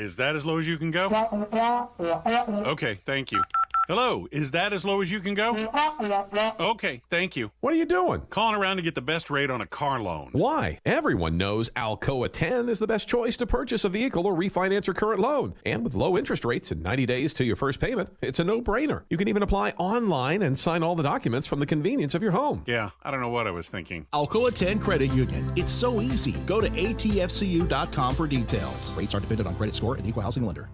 is that as low as you can go? Okay, thank you. Hello, is that as low as you can go? Okay, thank you. What are you doing? Calling around to get the best rate on a car loan. Why? Everyone knows Alcoa 10 is the best choice to purchase a vehicle or refinance your current loan. And with low interest rates and 90 days to your first payment, it's a no-brainer. You can even apply online and sign all the documents from the convenience of your home. Yeah, I don't know what I was thinking. Alcoa 10 Credit Union. It's so easy. Go to atfcu.com for details. Rates are dependent on credit score and equal housing lender.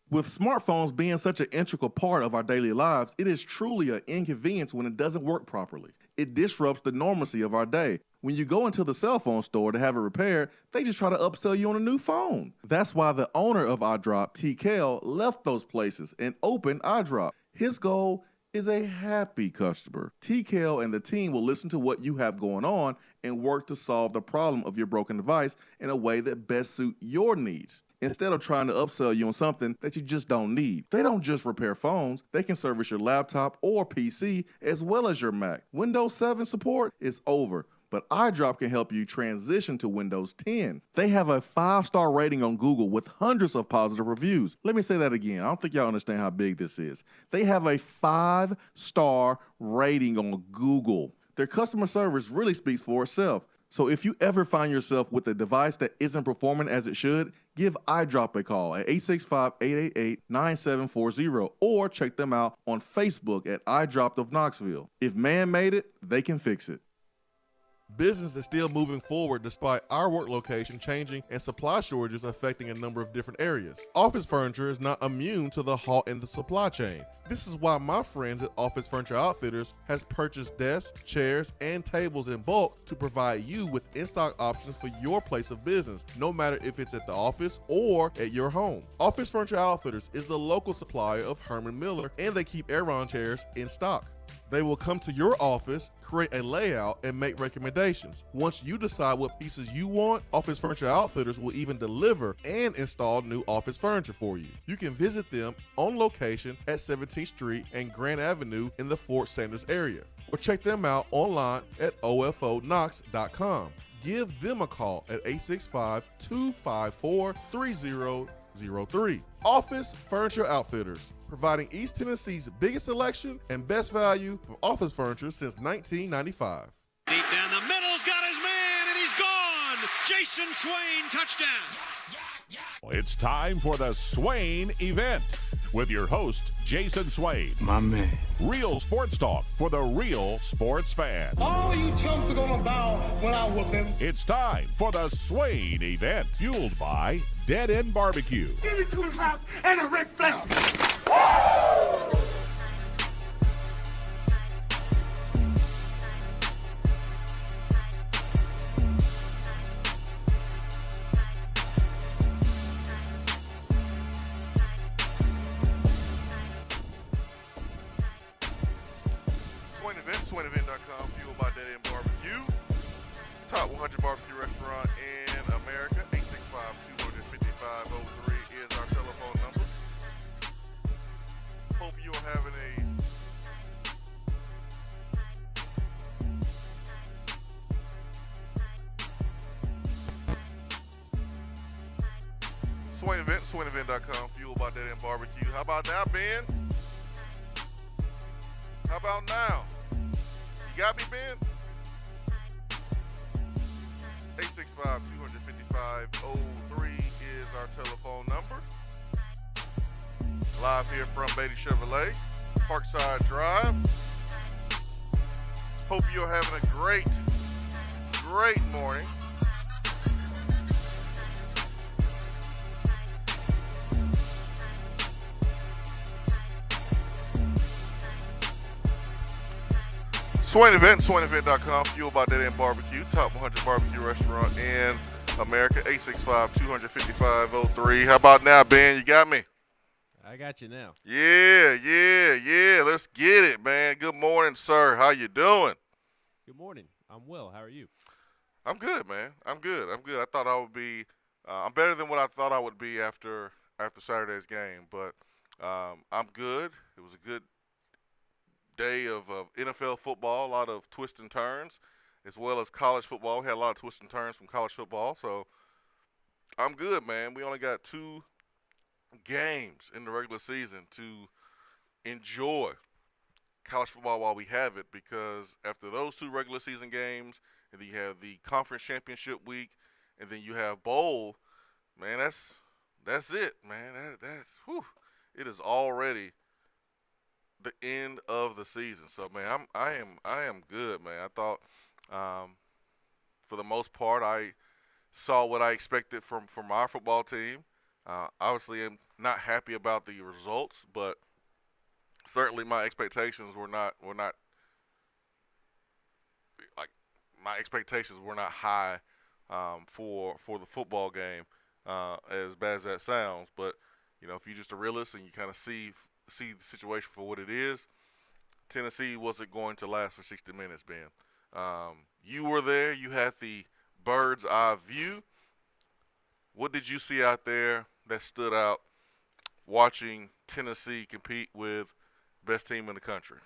With smartphones being such an integral part of our daily lives, it is truly an inconvenience when it doesn't work properly. It disrupts the normalcy of our day. When you go into the cell phone store to have it repaired, they just try to upsell you on a new phone. That's why the owner of iDrop, TKL, left those places and opened iDrop. His goal is a happy customer. TKL and the team will listen to what you have going on and work to solve the problem of your broken device in a way that best suits your needs, instead of trying to upsell you on something that you just don't need. They don't just repair phones, they can service your laptop or PC as well as your Mac. Windows 7 support is over, but iDrop can help you transition to Windows 10. They have a 5-star rating on Google with hundreds of positive reviews. Let me say that again. I don't think y'all understand how big this is. They have a 5-star rating on Google. Their customer service really speaks for itself. So if you ever find yourself with a device that isn't performing as it should, give iDrop a call at 865-888-9740 or check them out on Facebook at iDrop of Knoxville. If man made it, they can fix it. Business is still moving forward despite our work location changing and supply shortages affecting a number of different areas. Office furniture is not immune to the halt in the supply chain. This is why my friends at Office Furniture Outfitters has purchased desks, chairs, and tables in bulk to provide you with in-stock options for your place of business, no matter if it's at the office or at your home. Office Furniture Outfitters is the local supplier of Herman Miller, and they keep Aeron chairs in stock. They will come to your office, create a layout, and make recommendations. Once you decide what pieces you want, Office Furniture Outfitters will even deliver and install new office furniture for you. You can visit them on location at 17th Street and Grand Avenue in the Fort Sanders area, or check them out online at ofonox.com. Give them a call at 865-254-3003. Office Furniture Outfitters, providing East Tennessee's biggest selection and best value for office furniture since 1995. Deep down the middle's got his man, and he's gone. Jason Swain, touchdown. It's time for the Swain Event with your host, Jason Swain. My man. Real sports talk for the real sports fan. All you chumps are gonna bow when I whoop him. It's time for the Swain Event, fueled by Dead End Barbecue. Give me 2 laps and a Ric Flair. Swain Event, SwainEvent.com, fueled by Dead End Barbecue. Top 100 barbecue restaurant in America. 865-255-03 is our telephone number. Hope you are having a Swain Event, SwainEvent.com, fueled by Dead End Barbecue. How about now, Ben? How about now? You got me, Ben? 865-255-03 is our telephone number. Live here from Beatty Chevrolet, Parkside Drive. Hope you're having a great morning. Swain Event, SwainEvent.com, fueled by Dead End Barbecue, top 100 barbecue restaurant in America, 865-255-03. How about now, Ben? You got me? I got you now. Yeah. Let's get it, man. Good morning, sir. How you doing? Good morning. I'm well. How are you? I'm good, man. I'm good. I thought I would be I'm better than what I thought I would be after Saturday's game, but I'm good. It was a good day of NFL football, a lot of twists and turns, as well as college football. We had a lot of twists and turns from college football, so I'm good, man. We only got two games in the regular season to enjoy college football while we have it, because after those 2 regular season games, and then you have the conference championship week, and then you have bowl, man, that's it, man. That's whew. It is already the end of the season. So, man, I am good, man. I thought, for the most part, I saw what I expected from our football team. Obviously, I'm not happy about the results, but certainly my expectations were not like my expectations were not high for the football game, as bad as that sounds. But you know, if you're just a realist and you kind of see the situation for what it is, Tennessee wasn't going to last for 60 minutes, Ben. You were there. You had the bird's eye view. What did you see out there that stood out watching Tennessee compete with best team in the country?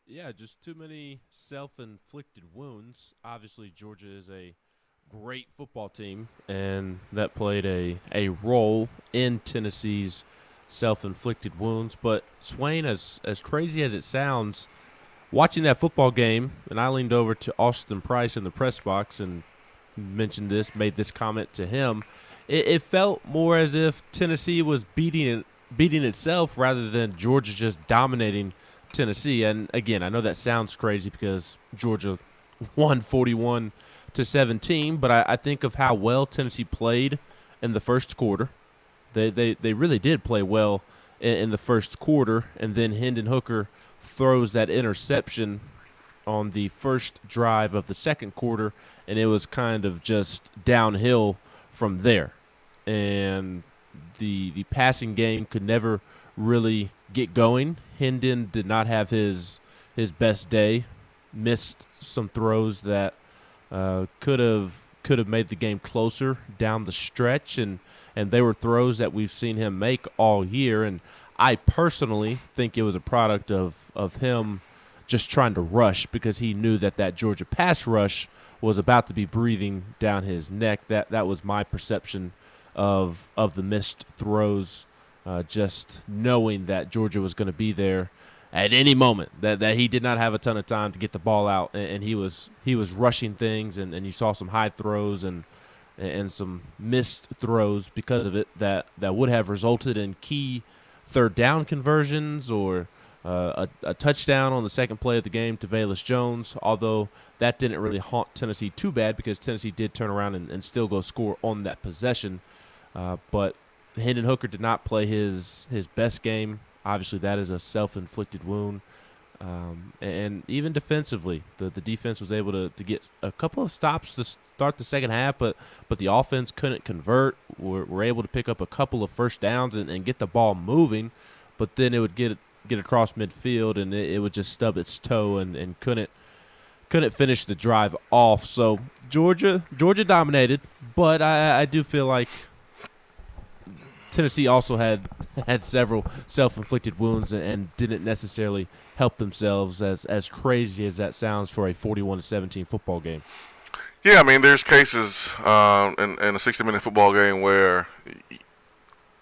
Yeah, just too many self-inflicted wounds. Obviously, Georgia is a great football team, and that played a role in Tennessee's self-inflicted wounds. But Swain, as crazy as it sounds, watching that football game, and I leaned over to Austin Price in the press box and made this comment to him, it felt more as if Tennessee was beating itself rather than Georgia just dominating Tennessee. And again, I know that sounds crazy because Georgia won 41-17, but I think of how well Tennessee played in the first quarter. They really did play well in the first quarter, and then Hendon Hooker throws that interception on the first drive of the second quarter, and it was kind of just downhill from there. And the passing game could never really get going. Hendon did not have his best day, missed some throws that could have made the game closer down the stretch, and they were throws that we've seen him make all year. And I personally think it was a product of him just trying to rush, because he knew that Georgia pass rush was about to be breathing down his neck. That was my perception of the missed throws, just knowing that Georgia was going to be there at any moment, that he did not have a ton of time to get the ball out, and he was rushing things, and you saw some high throws and some missed throws because of it that would have resulted in key third down conversions or a touchdown on the second play of the game to Velus Jones, although that didn't really haunt Tennessee too bad because Tennessee did turn around and still go score on that possession. But Hendon Hooker did not play his best game. Obviously, that is a self-inflicted wound. And even defensively, the defense was able to get a couple of stops to start the second half, but the offense couldn't convert. We're able to pick up a couple of first downs and get the ball moving, but then it would get across midfield and it would just stub its toe and couldn't finish the drive off. So Georgia dominated, but I do feel like Tennessee also had several self-inflicted wounds and didn't necessarily help themselves, as crazy as that sounds for a 41-17 football game. Yeah, I mean, there's cases in a 60-minute football game where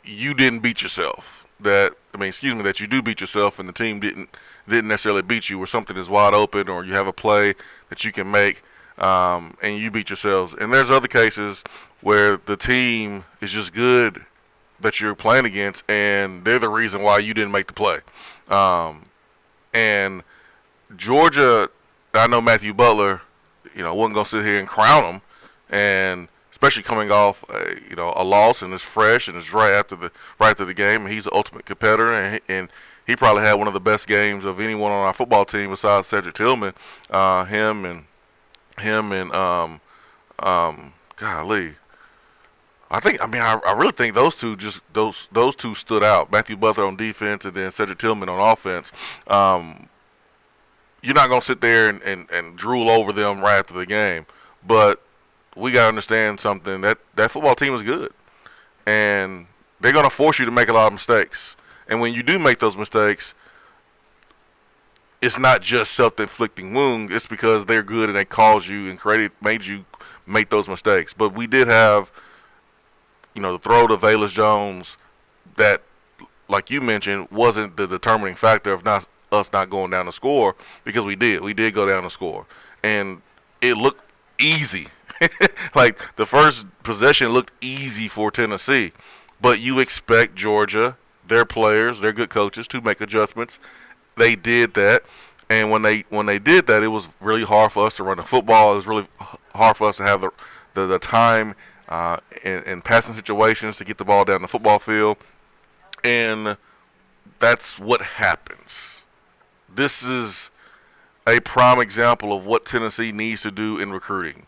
you didn't beat yourself. That you do beat yourself and the team didn't necessarily beat you, where something is wide open or you have a play that you can make and you beat yourselves. And there's other cases where the team is just good that you're playing against, and they're the reason why you didn't make the play. And Georgia, I know Matthew Butler, wasn't going to sit here and crown them, and especially coming off a loss and it's fresh and it's right after the game, and he's the ultimate competitor, and he probably had one of the best games of anyone on our football team besides Cedric Tillman. Him and golly. I really think those two those two stood out. Matthew Butler on defense and then Cedric Tillman on offense. You're not going to sit there and drool over them right after the game. But we got to understand something, that football team is good. And they're going to force you to make a lot of mistakes. And when you do make those mistakes, it's not just self-inflicting wound. It's because they're good and they caused you and made you make those mistakes. But we did have, the throw to Velus Jones that, like you mentioned, wasn't the determining factor of us not going down to score, because we did. We did go down to score. And it looked easy. Like, the first possession looked easy for Tennessee. But you expect Georgia, their players, their good coaches, to make adjustments. They did that. And when they did that, it was really hard for us to run the football. It was really hard for us to have the time in passing situations to get the ball down the football field. And that's what happens. This is a prime example of what Tennessee needs to do in recruiting.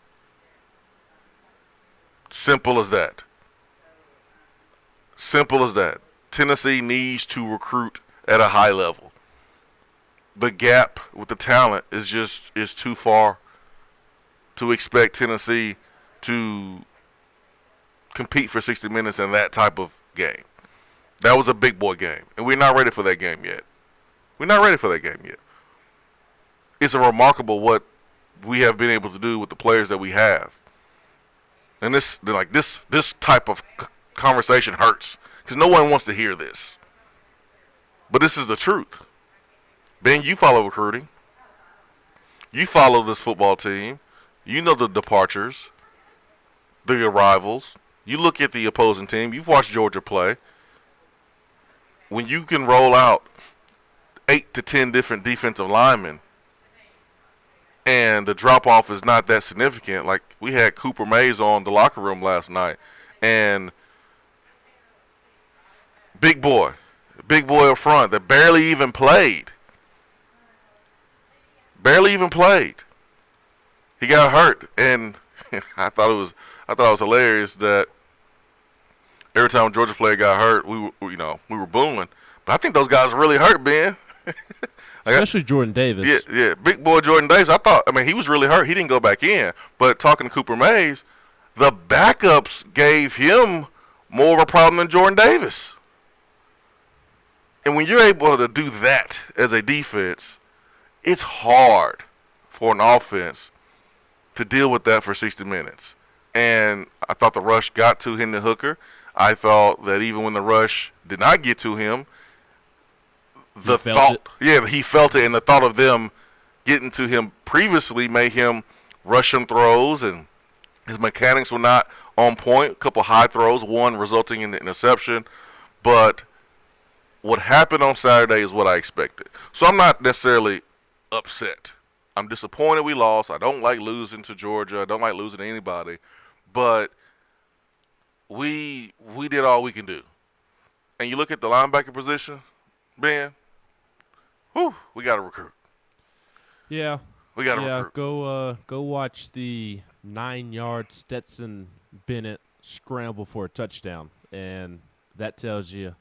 Simple as that. Simple as that. Tennessee needs to recruit at a high level. The gap with the talent is too far to expect Tennessee to compete for 60 minutes in that type of game. That was a big boy game, and we're not ready for that game yet. We're not ready for that game yet. It's remarkable what we have been able to do with the players that we have. And this type of conversation hurts because no one wants to hear this. But this is the truth. Ben, you follow recruiting. You follow this football team. You know the departures, the arrivals. You look at the opposing team. You've watched Georgia play. When you can roll out 8 to 10 different defensive linemen and the drop-off is not that significant, like we had Cooper Mays on the locker room last night, and big boy up front that barely even played. He got hurt, and I thought it was hilarious that every time Georgia player got hurt, we were booing. But I think those guys are really hurt, Ben. Especially Jordan Davis. Yeah, big boy Jordan Davis. He was really hurt. He didn't go back in. But talking to Cooper Mays, the backups gave him more of a problem than Jordan Davis. And when you're able to do that as a defense, it's hard for an offense to deal with that for 60 minutes. And I thought the rush got to Hendon Hooker. I thought that even when the rush did not get to him, he felt it, and the thought of them getting to him previously made him rush some throws, and his mechanics were not on point. A couple high throws, one resulting in the interception. But what happened on Saturday is what I expected. So I'm not necessarily upset. I'm disappointed we lost. I don't like losing to Georgia. I don't like losing to anybody. But we did all we can do. And you look at the linebacker position, Ben, we got to recruit. Yeah. We got to recruit. Go watch the 9-yard Stetson Bennett scramble for a touchdown, and that tells you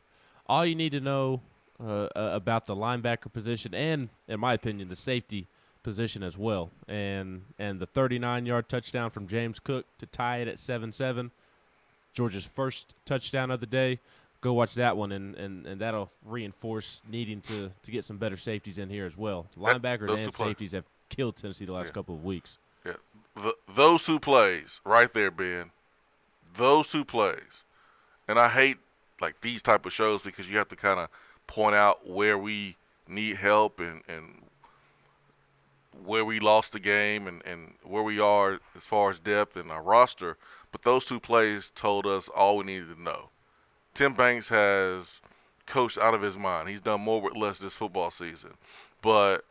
all you need to know about the linebacker position and, in my opinion, the safety position as well. And the 39-yard touchdown from James Cook to tie it at 7-7, Georgia's first touchdown of the day. Go watch that one, and that'll reinforce needing to get some better safeties in here as well. Linebackers and safeties have killed Tennessee the last couple of weeks. Yeah, those two plays right there, Ben. Those two plays. And I hate like these type of shows because you have to kind of point out where we need help and where we lost the game and where we are as far as depth in our roster. But those two plays told us all we needed to know. Tim Banks has coached out of his mind. He's done more with less this football season. But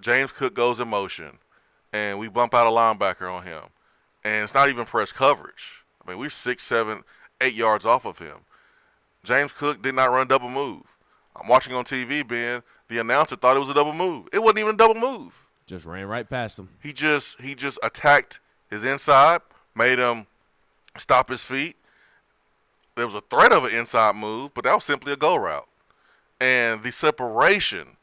James Cook goes in motion, and we bump out a linebacker on him. And it's not even press coverage. I mean, we're 6, 7, 8 yards off of him. James Cook did not run a double move. I'm watching on TV, Ben. The announcer thought it was a double move. It wasn't even a double move. Just ran right past him. He just attacked his inside, made him stop his feet. There was a threat of an inside move, but that was simply a go route. And the separation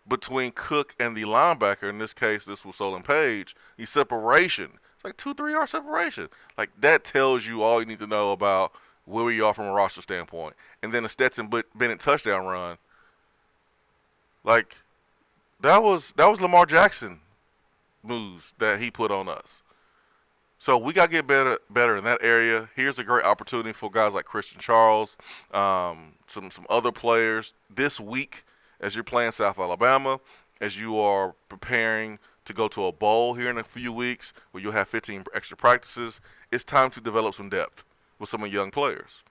between Cook and the linebacker, in this case, this was Solon Page, the separation, it's like 2-3 yard separation. Like, that tells you all you need to know about where we are from a roster standpoint. And then the Stetson Bennett touchdown run, like, that was Lamar Jackson moves that he put on us. So we got to get better in that area. Here's a great opportunity for guys like Christian Charles, some other players this week as you're playing South Alabama, as you are preparing to go to a bowl here in a few weeks where you'll have 15 extra practices. It's time to develop some depth with some of the young players.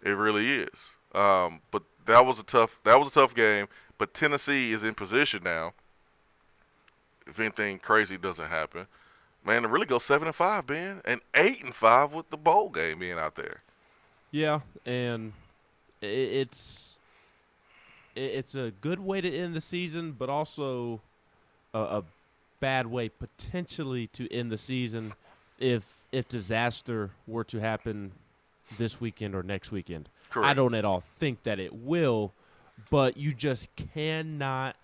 It really is. But that was a tough game. But Tennessee is in position now, if anything crazy doesn't happen, man, to really go 7-5, Ben, and 8-5 with the bowl game being out there. Yeah, and it's a good way to end the season, but also a bad way potentially to end the season if disaster were to happen this weekend or next weekend. Correct. I don't at all think that it will, but you just cannot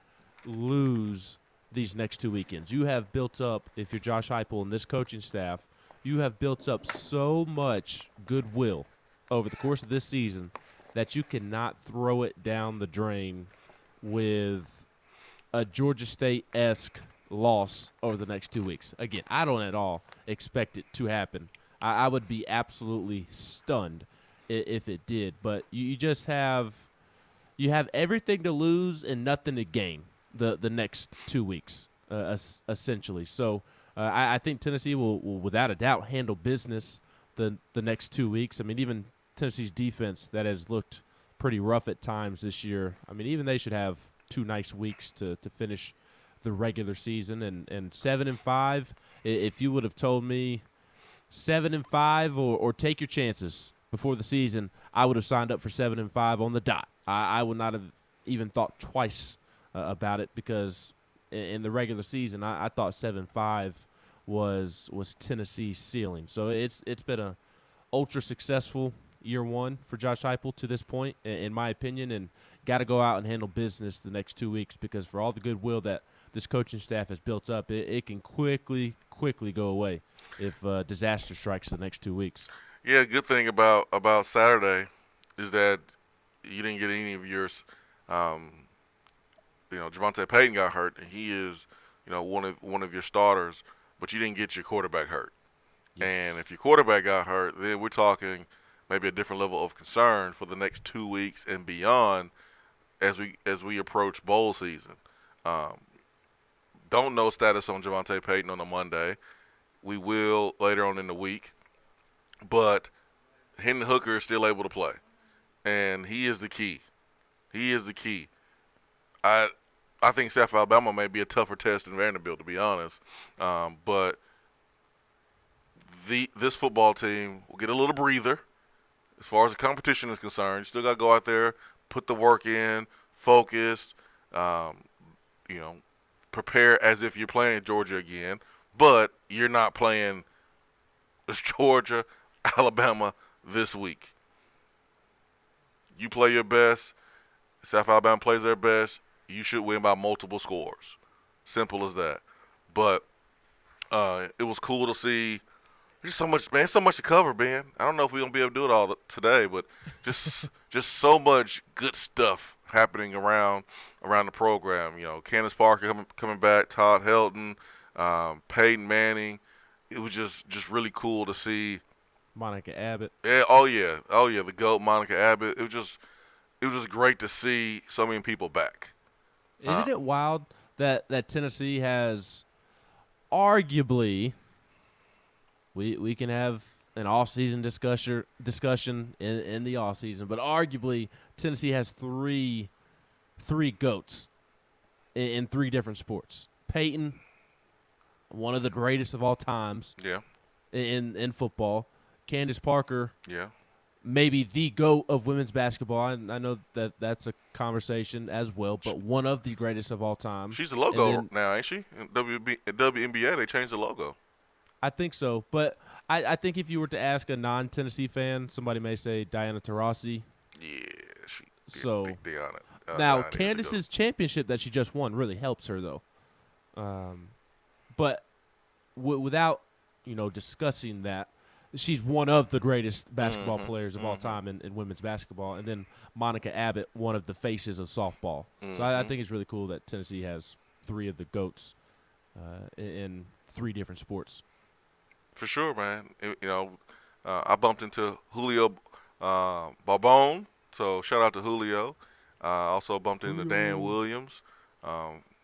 lose these next 2 weekends. You have built up, if you're Josh Heupel and this coaching staff, you have built up so much goodwill over the course of this season that you cannot throw it down the drain with a Georgia State-esque loss over the next 2 weeks. Again, I don't at all expect it to happen. I would be absolutely stunned if it did. But you just have everything to lose and nothing to gain the next 2 weeks, essentially. So I think Tennessee will without a doubt handle business the next 2 weeks. I mean, even Tennessee's defense that has looked pretty rough at times this year, I mean, even they should have 2 nice weeks to finish the regular season. And 7-5, if you would have told me 7-5 or take your chances before the season, I would have signed up for 7-5 on the dot. I would not have even thought twice about it, because in the regular season I thought 7-5 was Tennessee's ceiling. So it's been a ultra successful year one for Josh Heupel to this point, in my opinion, and got to go out and handle business the next 2 weeks, because for all the goodwill that this coaching staff has built up, it can quickly go away if disaster strikes the next 2 weeks. Yeah, good thing about Saturday is that you didn't get any of yours. Javonte Payton got hurt, and he is, one of your starters, but you didn't get your quarterback hurt. Yes. And if your quarterback got hurt, then we're talking maybe a different level of concern for the next 2 weeks and beyond as we approach bowl season. Don't know status on Javonte Payton on a Monday. We will later on in the week. But Hendon Hooker is still able to play, and he is the key. He is the key. I think South Alabama may be a tougher test than Vanderbilt, to be honest. But this football team will get a little breather as far as the competition is concerned. You still got to go out there, put the work in, focus, prepare as if you're playing Georgia again. But you're not playing Georgia, Alabama this week. You play your best. South Alabama plays their best. You should win by multiple scores. Simple as that. But it was cool to see. There's so much, man. So much to cover, Ben. I don't know if we're gonna be able to do it all today, but just so much good stuff happening around the program. Candace Parker coming back, Todd Helton, Peyton Manning. It was just really cool to see. Monica Abbott. Yeah, oh yeah, the GOAT, Monica Abbott. It was just great to see so many people back. Isn't it wild that Tennessee has arguably we can have an off-season discussion in the off-season, but arguably Tennessee has three GOATs in 3 different sports. Peyton, one of the greatest of all times. Yeah. In football. Candace Parker. Yeah. Maybe the GOAT of women's basketball. I know that's a conversation as well, but one of the greatest of all time. She's the logo now, ain't she? In WNBA, they changed the logo. I think so, but I think if you were to ask a non-Tennessee fan, somebody may say Diana Taurasi. Yeah, big Diana. Now, Candace's championship that she just won really helps her, though. But without discussing that, she's one of the greatest basketball players of all time in women's basketball. And then Monica Abbott, one of the faces of softball. So I think it's really cool that Tennessee has 3 of the GOATs in 3 different sports. For sure, man. I bumped into Julio Barbone, so shout out to Julio. Also bumped into Dan Williams,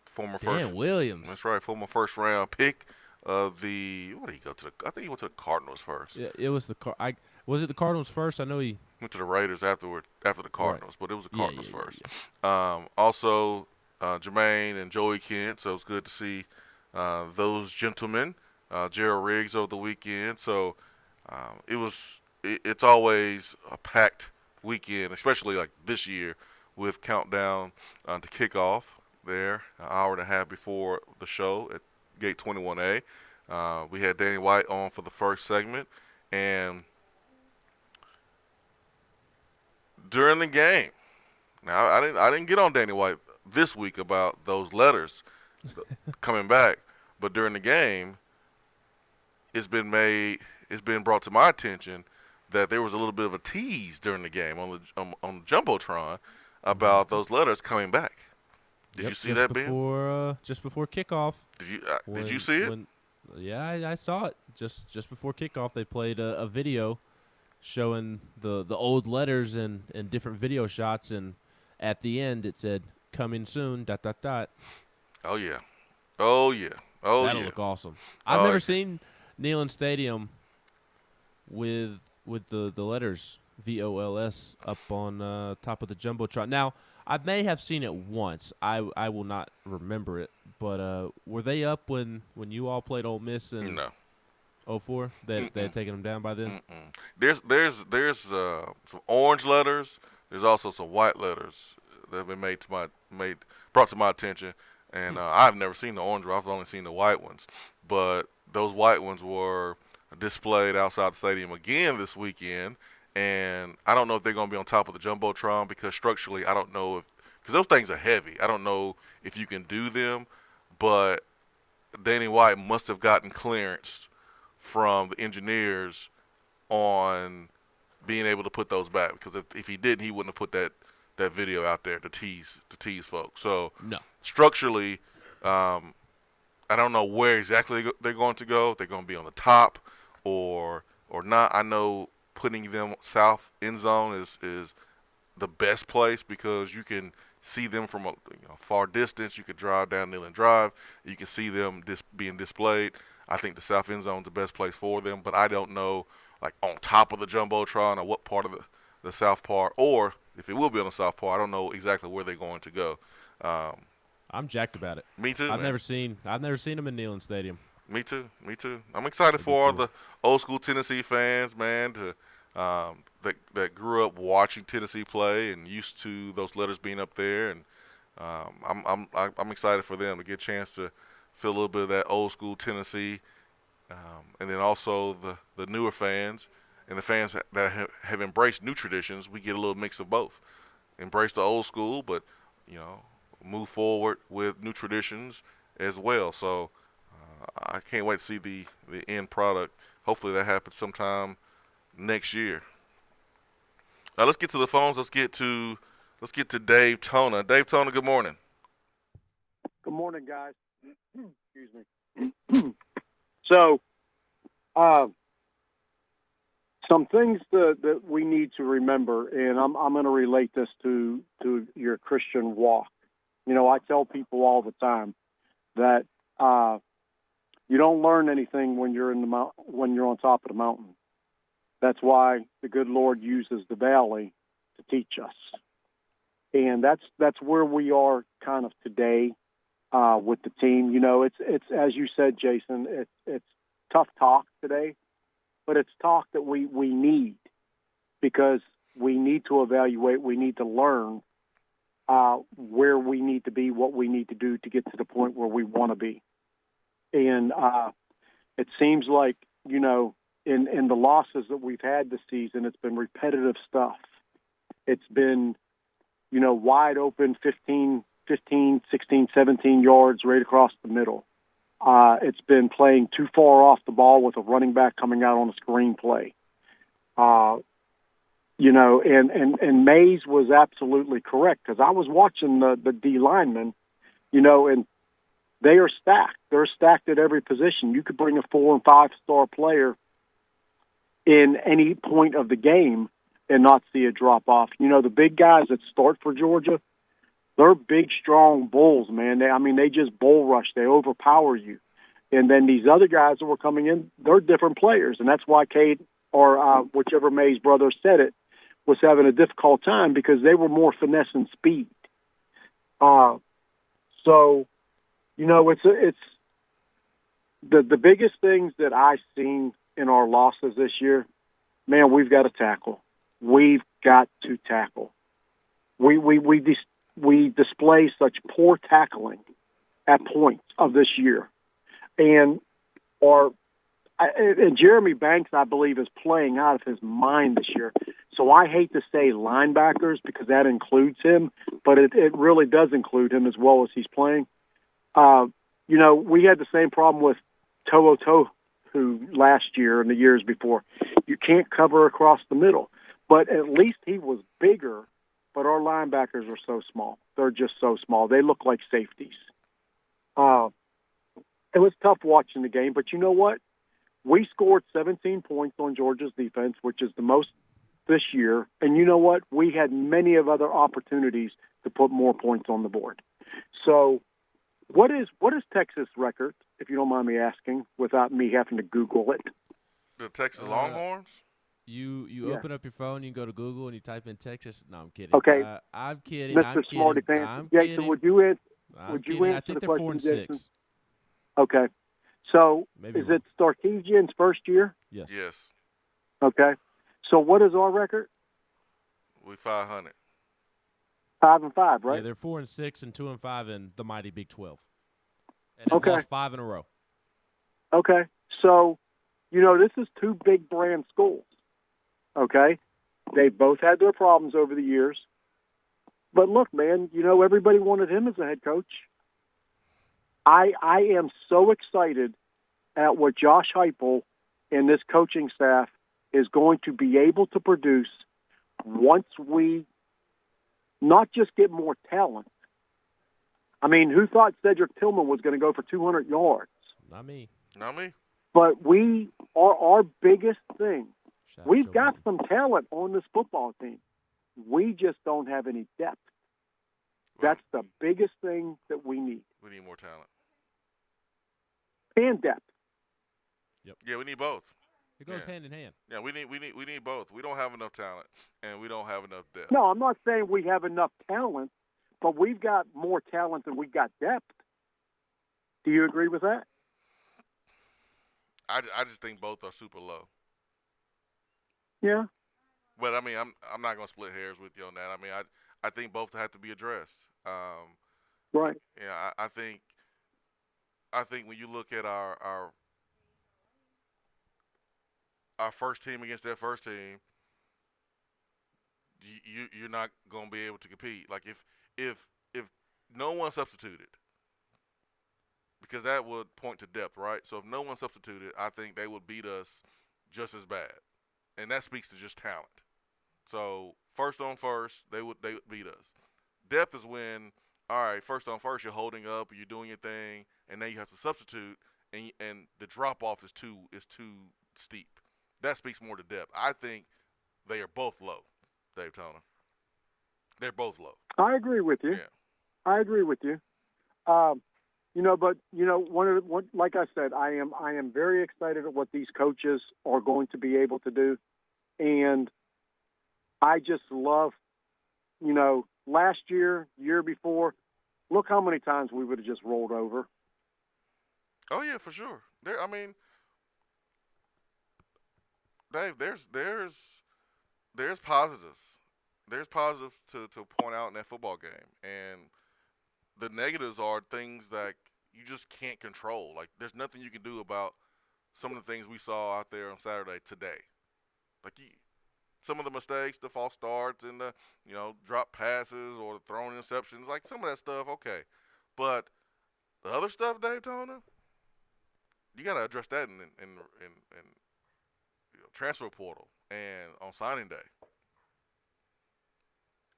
former Dan Williams. That's right, former first round pick of the. What did he go to? I think he went to the Cardinals first. Yeah, it was was it the Cardinals first? I know he went to the Raiders after the Cardinals, but it was the Cardinals first. Yeah. Also, Jermaine and Joey Kent, so it's good to see those gentlemen. Gerald Riggs over the weekend, so it's always a packed weekend, especially like this year with countdown to kickoff there, an hour and a half before the show at Gate 21A. We had Danny White on for the first segment, and during the game, now I didn't get on Danny White this week about those letters coming back, but during the game, it's been brought to my attention that there was a little bit of a tease during the game on the Jumbotron about those letters coming back. Did you see that, Ben? Just before kickoff. Did you see it? I saw it. Just before kickoff, they played a video showing the old letters and different video shots, and at the end it said "coming soon." ... Oh yeah. That'll look awesome. I've never seen Neyland Stadium with the letters VOLS up on top of the Jumbotron. Now, I may have seen it once. I will not remember it. But were they up when you all played Ole Miss in 04? They had taken them down by then? There's some orange letters. There's also some white letters that have been brought to my attention. And I've never seen the orange ones. I've only seen the white ones. But those white ones were displayed outside the stadium again this weekend. And I don't know if they're going to be on top of the Jumbotron because structurally I don't know because those things are heavy. I don't know if you can do them. But Danny White must have gotten clearance from the engineers on being able to put those back. Because if he didn't, he wouldn't have put that video out there to tease folks. So no. Structurally, I don't know where exactly they're going to go. If they're going to be on the top or not. I know putting them south end zone is the best place because you can see them from a far distance. You could drive down Neyland Drive. You can see them being displayed. I think the south end zone is the best place for them, but I don't know like on top of the Jumbotron or what part of the south part, or if it will be on the south part. I don't know exactly where they're going to go. I'm jacked about it. Me too. I've never seen them in Neyland Stadium. Me too. I'm excited for all the old school Tennessee fans, man, that grew up watching Tennessee play and used to those letters being up there, and I'm excited for them to get a chance to feel a little bit of that old school Tennessee, and then also the newer fans and the fans that have embraced new traditions. We get a little mix of both. Embrace the old school, but move forward with new traditions as well. So I can't wait to see the end product. Hopefully that happens sometime next year. Now let's get to the phones. Let's get to Dave Tona. Dave Tona, good morning. Good morning, guys. Excuse me. So, some things that we need to remember, and I'm going to relate this to your Christian walk. I tell people all the time that you don't learn anything when you're when you're on top of the mountain. That's why the good Lord uses the valley to teach us, and that's where we are kind of today with the team. It's as you said, Jason. It's tough talk today, but it's talk that we need because we need to evaluate. We need to learn where we need to be, what we need to do to get to the point where we want to be. And it seems like, in the losses that we've had this season, it's been repetitive stuff. It's been, wide open 15, 16, 17 yards right across the middle. It's been playing too far off the ball with a running back coming out on a screen play. And Mays was absolutely correct because I was watching the D lineman, and they are stacked. They're stacked at every position. You could bring a 4- and 5-star player in any point of the game and not see a drop-off. You know, the big guys that start for Georgia, they're big, strong bulls, man. They just bull rush. They overpower you. And then these other guys that were coming in, they're different players. And that's why Cade, or whichever Mays brother said it, was having a difficult time, because they were more finesse and speed. So, you know, it's the biggest things that I've seen in our losses this year. Man, we've got to tackle. We've got to tackle. We display such poor tackling at points of this year, and Jeremy Banks, I believe, is playing out of his mind this year. So I hate to say linebackers, because that includes him, but it really does include him as well as he's playing. You know, we had the same problem with To'o last year and the years before. You can't cover across the middle. But at least he was bigger, but our linebackers are so small. They're just so small. They look like safeties. It was tough watching the game, but you know what? We scored 17 points on Georgia's defense, which is the most this year. And you know what? We had many of other opportunities to put more points on the board. So what is Texas' record, if you don't mind me asking, without me having to Google it? The Texas Longhorns? You open up your phone, you go to Google, and you type in Texas. No, I'm kidding. Okay. I'm kidding. Mr. Smarty Pants. I'm Jason, kidding. would you answer I think the they're question, 4-6. Jason? Okay. So Maybe is it Sarkisian's first year? Yes. Yes. Okay. So what is our record? We 500. 5-5, right? Yeah, they're 4-6 and 2-5 in the mighty Big 12. And they've lost 5 in a row. Okay. So, you know, this is two big brand schools. Okay. They both had their problems over the years. But look, man, you know, everybody wanted him as a head coach. I am so excited at what Josh Heupel and this coaching staff is going to be able to produce once we not just get more talent. I mean, who thought Cedric Tillman was going to go for 200 yards? Not me. Not me. But we are our biggest thing. We've got Joe some talent on this football team. We just don't have any depth. That's the biggest thing that we need. We need more talent. And depth. Yep. Yeah, we need both. It goes hand in hand. Yeah, we need both. We don't have enough talent, and we don't have enough depth. No, I'm not saying we have enough talent, but we've got more talent than we've got depth. Do you agree with that? I just think both are super low. Yeah. But I mean, I'm not going to split hairs with you on that. I mean, I think both have to be addressed. Right. Yeah, I think when you look at our first team against their first team, you're not going to be able to compete. Like if no one substituted, because that would point to depth, right? So if no one substituted, I think they would beat us just as bad, and that speaks to just talent. So first on first, they would beat us. Depth is when, all right, first on first, you're holding up, you're doing your thing, and then you have to substitute, and the drop off is too steep. That speaks more to depth. I think they are both low, Dave Toner. They're both low. I agree with you. Yeah. I agree with you. But like I said, I am very excited at what these coaches are going to be able to do, and I just love, last year before, look how many times we would have just rolled over. Oh yeah, for sure. Dave, there's positives. There's positives to point out in that football game, and the negatives are things that you just can't control. Like, there's nothing you can do about some of the things we saw out there on Saturday today. Like, some of the mistakes, the false starts, and the drop passes or the thrown interceptions, like some of that stuff, okay. But the other stuff, Dave Toner, you got to address that in transfer portal and on signing day.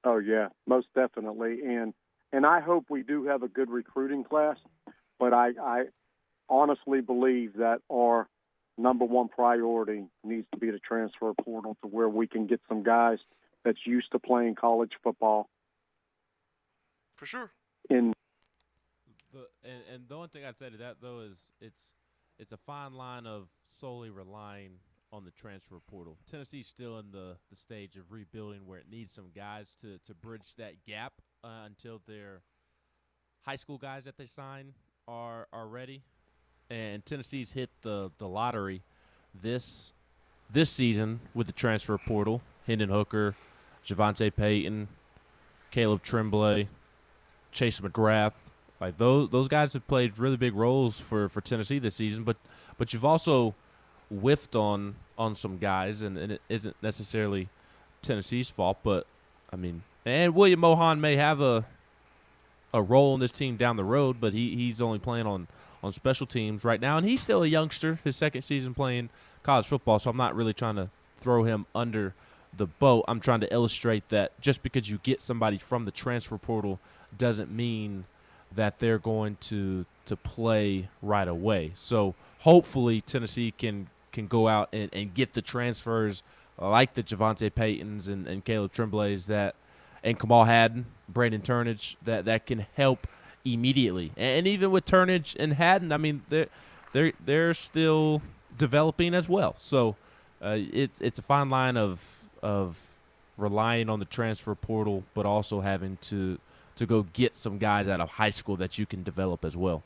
Oh yeah, most definitely, and I hope we do have a good recruiting class. but I honestly believe that our number one priority needs to be the transfer portal to where we can get some guys that's used to playing college football. For sure. And the only thing I'd say to that, though, is it's a fine line of solely relying on the transfer portal. Tennessee's still in the stage of rebuilding where it needs some guys to bridge that gap until their high school guys that they sign are ready. And Tennessee's hit the lottery this season with the transfer portal. Hendon Hooker, Javonte Payton, Caleb Tremblay, Chase McGrath. Like those guys have played really big roles for Tennessee this season, but you've also whiffed on some guys, and it isn't necessarily Tennessee's fault, but I mean, and William Mohan may have a role in this team down the road, but he's only playing on special teams right now, and he's still a youngster, his second season playing college football, so I'm not really trying to throw him under the boat. I'm trying to illustrate that just because you get somebody from the transfer portal doesn't mean that they're going to play right away. So hopefully Tennessee can go out and get the transfers like the Javonte Paytons and Caleb Tremblays and Kamal Haddon, Brandon Turnage, that can help immediately. And even with Turnage and Haddon, I mean, they're still developing as well. So it's a fine line of relying on the transfer portal, but also having to go get some guys out of high school that you can develop as well.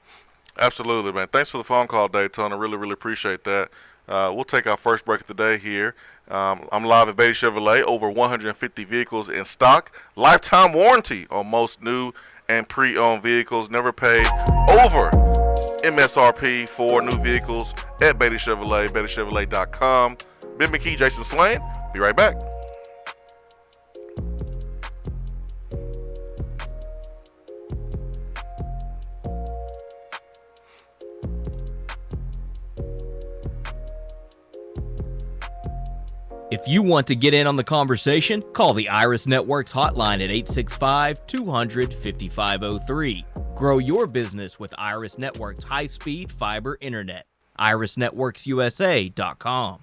Absolutely, man. Thanks for the phone call, Daytona. Really, really appreciate that. We'll take our first break of the day here. I'm live at Beatty Chevrolet. Over 150 vehicles in stock. Lifetime warranty on most new and pre-owned vehicles. Never paid over MSRP for new vehicles at Beatty Chevrolet, BeattyChevrolet.com. Ben McKee, Jason Swain. Be right back. If you want to get in on the conversation, call the Iris Networks hotline at 865-200-5503. Grow your business with Iris Networks high-speed fiber internet. IrisNetworksUSA.com.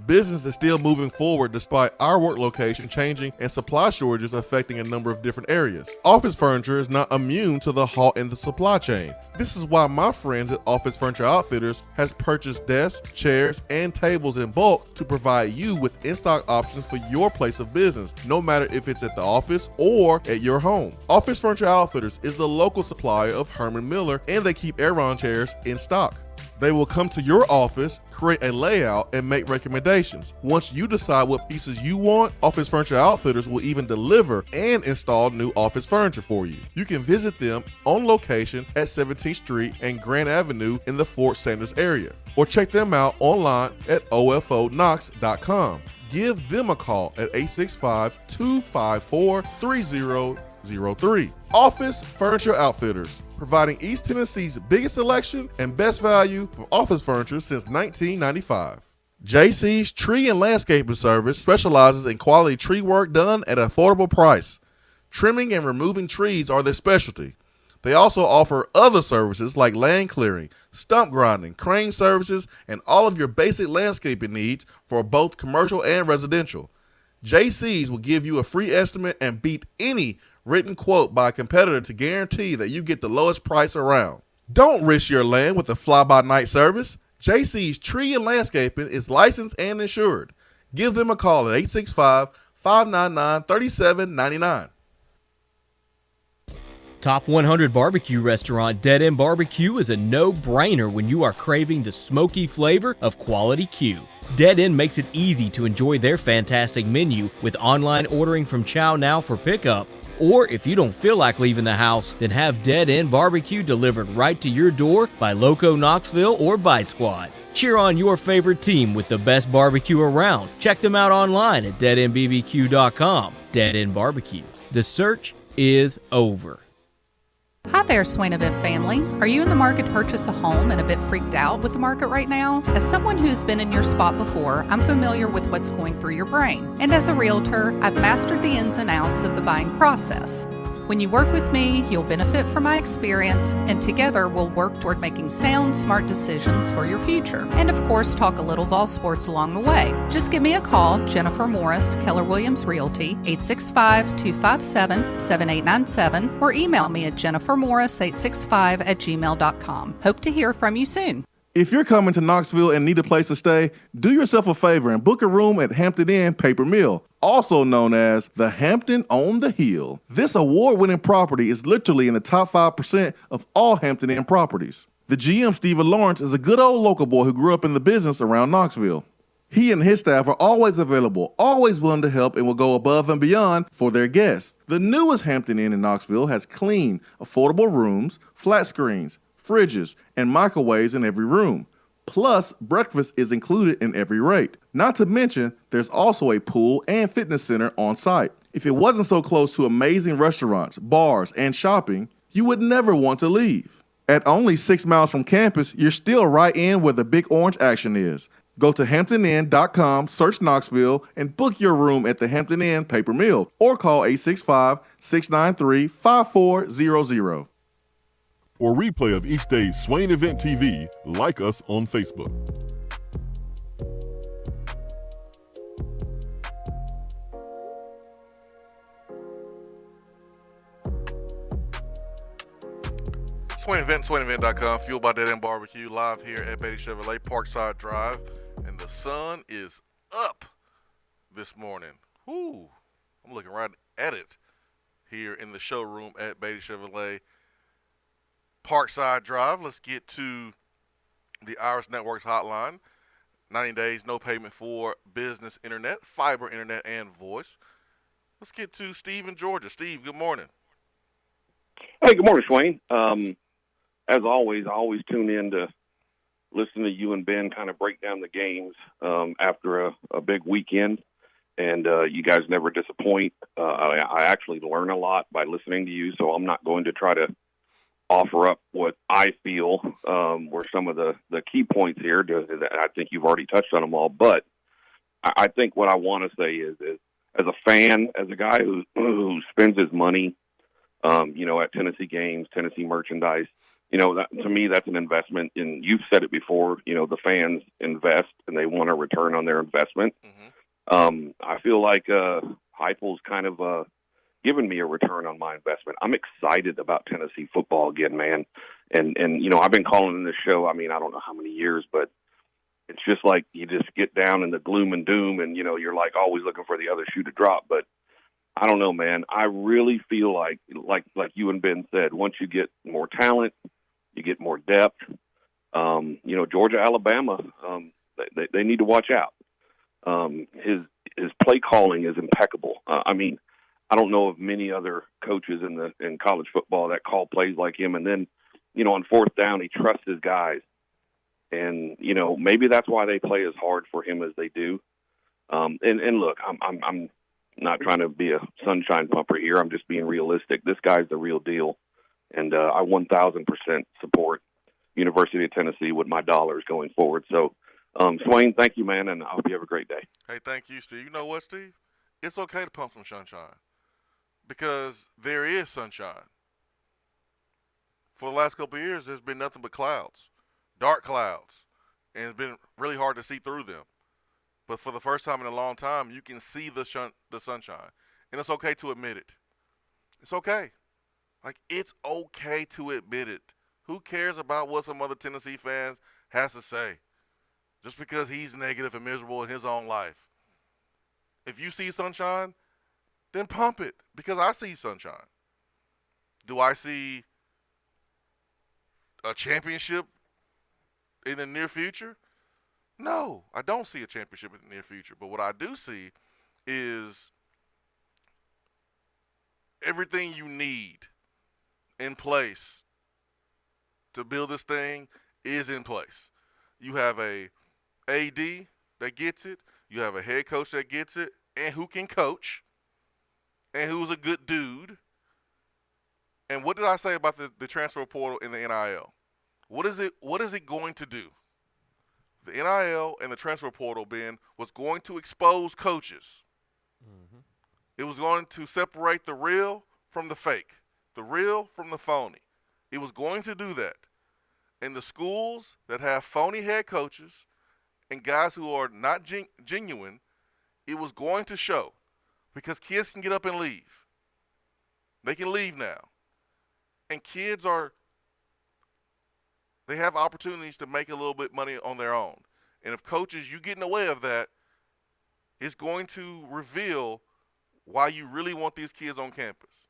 Business is still moving forward despite our work location changing and supply shortages affecting a number of different areas. Office furniture is not immune to the halt in the supply chain. This is why my friends at Office Furniture Outfitters has purchased desks, chairs, and tables in bulk to provide you with in-stock options for your place of business, no matter if it's at the office or at your home. Office Furniture Outfitters is the local supplier of Herman Miller, and they keep Aeron chairs in stock. They will come to your office, create a layout, and make recommendations. Once you decide what pieces you want, Office Furniture Outfitters will even deliver and install new office furniture for you. You can visit them on location at 17th Street and Grand Avenue in the Fort Sanders area, or check them out online at ofonox.com. Give them a call at 865-254-3003. Office Furniture Outfitters, providing East Tennessee's biggest selection and best value for office furniture since 1995. JC's Tree and Landscaping Service specializes in quality tree work done at an affordable price. Trimming and removing trees are their specialty. They also offer other services like land clearing, stump grinding, crane services, and all of your basic landscaping needs for both commercial and residential. JC's will give you a free estimate and beat any written quote by a competitor to guarantee that you get the lowest price around. Don't risk your land with a fly-by-night service. JC's Tree and Landscaping is licensed and insured. Give them a call at 865-599-3799. Top 100 barbecue restaurant Dead End Barbecue is a no-brainer when you are craving the smoky flavor of quality Q. Dead End makes it easy to enjoy their fantastic menu with online ordering from Chow Now for pickup. Or if you don't feel like leaving the house, then have Dead End Barbecue delivered right to your door by Loco Knoxville or Bite Squad. Cheer on your favorite team with the best barbecue around. Check them out online at deadendbbq.com. Dead End Barbecue. The search is over. Hi there, Swain Event family. Are you in the market to purchase a home and a bit freaked out with the market right now? As someone who's been in your spot before, I'm familiar with what's going through your brain. And as a realtor, I've mastered the ins and outs of the buying process. When you work with me, you'll benefit from my experience, and together we'll work toward making sound, smart decisions for your future. And of course, talk a little Vol Sports along the way. Just give me a call, Jennifer Morris, Keller Williams Realty, 865-257-7897, or email me at jennifermorris865@gmail.com. Hope to hear from you soon. If you're coming to Knoxville and need a place to stay, do yourself a favor and book a room at Hampton Inn Paper Mill, also known as the Hampton on the Hill. This award-winning property is literally in the top 5% of all Hampton Inn properties. The GM, Stephen Lawrence, is a good old local boy who grew up in the business around Knoxville. He and his staff are always available, always willing to help, and will go above and beyond for their guests. The newest Hampton Inn in Knoxville has clean, affordable rooms, flat screens, fridges, and microwaves in every room. Plus, breakfast is included in every rate. Not to mention, there's also a pool and fitness center on site. If it wasn't so close to amazing restaurants, bars, and shopping, you would never want to leave. At only 6 miles from campus, you're still right in where the big orange action is. Go to HamptonInn.com, search Knoxville, and book your room at the Hampton Inn Paper Mill, or call 865-693-5400. For a replay of each day's Swain Event TV, like us on Facebook. Swain Event, SwainEvent.com, fueled by Dead End Barbecue, live here at Beatty Chevrolet Parkside Drive, and the sun is up this morning. Whoo! I'm looking right at it here in the showroom at Beatty Chevrolet Parkside Drive. Let's get to the Iris Networks hotline. 90 days, no payment for business internet, fiber internet, and voice. Let's get to Steve in Georgia. Steve, good morning. Hey, good morning, Swain. As always, I always tune in to listen to you and Ben kind of break down the games after a big weekend, and you guys never disappoint. I actually learn a lot by listening to you, so I'm not going to try to offer up what I feel were some of the key points here. I think you've already touched on them all, but I think what I want to say is as a fan, as a guy who spends his money, at Tennessee games, Tennessee merchandise, that, to me, that's an investment. And you've said it before, the fans invest and they want a return on their investment. Mm-hmm. I feel like Heupel's kind of given me a return on my investment. I'm excited about Tennessee football again, man. And I've been calling in this show, I don't know how many years, but it's just like you just get down in the gloom and doom and, you're like always looking for the other shoe to drop. But I don't know, man. I really feel like you and Ben said, once you get more talent, you get more depth. Georgia, Alabama, they need to watch out. His play calling is impeccable. I don't know of many other coaches in college football that call plays like him. And then, on fourth down, he trusts his guys. And, maybe that's why they play as hard for him as they do. And look, I'm not trying to be a sunshine pumper here. I'm just being realistic. This guy's the real deal. And I 1,000% support University of Tennessee with my dollars going forward. So, Swain, thank you, man, and I hope you have a great day. Hey, thank you, Steve. You know what, Steve? It's okay to pump some sunshine because there is sunshine. For the last couple of years, there's been nothing but clouds, dark clouds, and it's been really hard to see through them. But for the first time in a long time, you can see the sunshine, and it's okay to admit it. It's okay. It's okay to admit it. Who cares about what some other Tennessee fans has to say? Just because he's negative and miserable in his own life. If you see sunshine, then pump it, because I see sunshine. Do I see a championship in the near future? No, I don't see a championship in the near future. But what I do see is everything you need in place to build this thing is in place. You have a AD that gets it. You have a head coach that gets it and who can coach and who's a good dude. And what did I say about the transfer portal and the NIL? What is it going to do? The NIL and the transfer portal, Ben, was going to expose coaches. Mm-hmm. It was going to separate the real from the fake. the real from the phony. It was going to do that. And the schools that have phony head coaches and guys who are not genuine, it was going to show, because kids can get up and leave. They can leave now. And kids they have opportunities to make a little bit money on their own. And if coaches, you get in the way of that, it's going to reveal why you really want these kids on campus.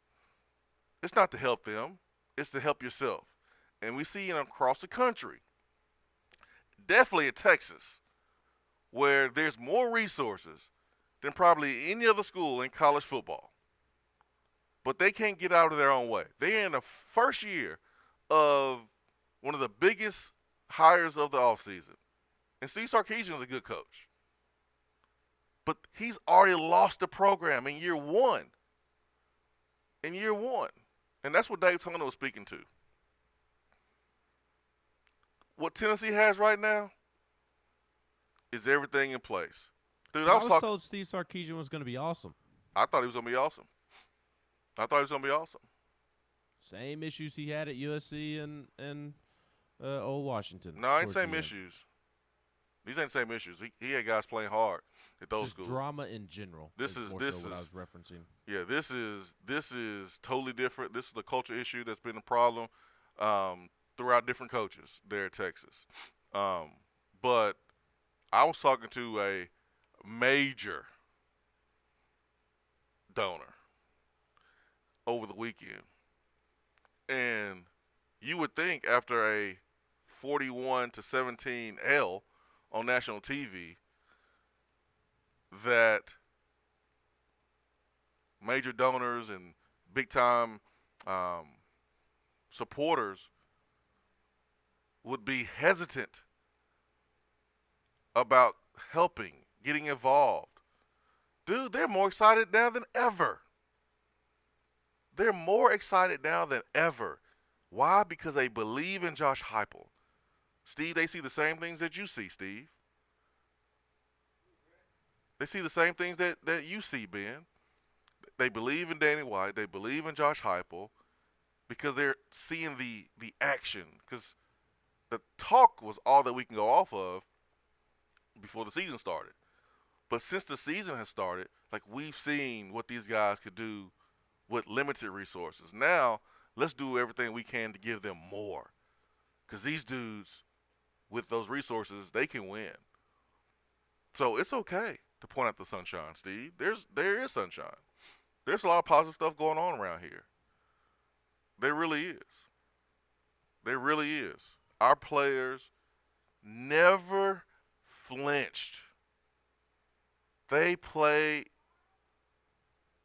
It's not to help them. It's to help yourself. And we see it across the country, definitely in Texas, where there's more resources than probably any other school in college football. But they can't get out of their own way. They're in the first year of one of the biggest hires of the offseason. And Steve Sarkisian is a good coach. But he's already lost the program in year one. In year one. And that's what Dave Tono was speaking to. What Tennessee has right now is everything in place. Dude, I was told Steve Sarkisian was going to be awesome. I thought he was going to be awesome. Same issues he had at USC and old Washington. No, ain't same issues. These ain't the same issues. He had guys playing hard at those Just schools. Drama in general. This is what I was referencing. Yeah, this is totally different. This is a culture issue that's been a problem throughout different coaches there at Texas. But I was talking to a major donor over the weekend, and you would think after a 41-17 L on national TV that major donors and big-time supporters would be hesitant about helping, getting involved. Dude, they're more excited now than ever. They're more excited now than ever. Why? Because they believe in Josh Heupel. Steve, they see the same things that you see, Steve. They see the same things that you see, Ben. They believe in Danny White. They believe in Josh Heupel because they're seeing the action. Because the talk was all that we can go off of before the season started. But since the season has started, like, we've seen what these guys could do with limited resources. Now, let's do everything we can to give them more. Because these dudes, with those resources, they can win. So it's okay to point out the sunshine, Steve. There is sunshine. There's a lot of positive stuff going on around here. There really is. There really is. Our players never flinched. They played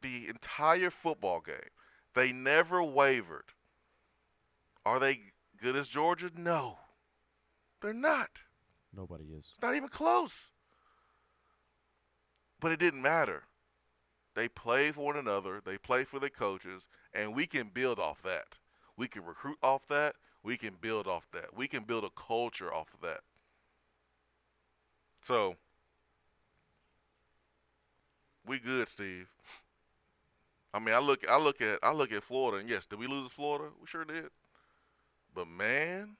the entire football game. They never wavered. Are they good as Georgia? No. They're not. Nobody is. It's not even close. But it didn't matter. They play for one another. They play for their coaches. And we can build off that. We can recruit off that. We can build off that. We can build a culture off of that. So, we good, Steve. I mean, I look at Florida, and yes, did we lose to Florida? We sure did. But man,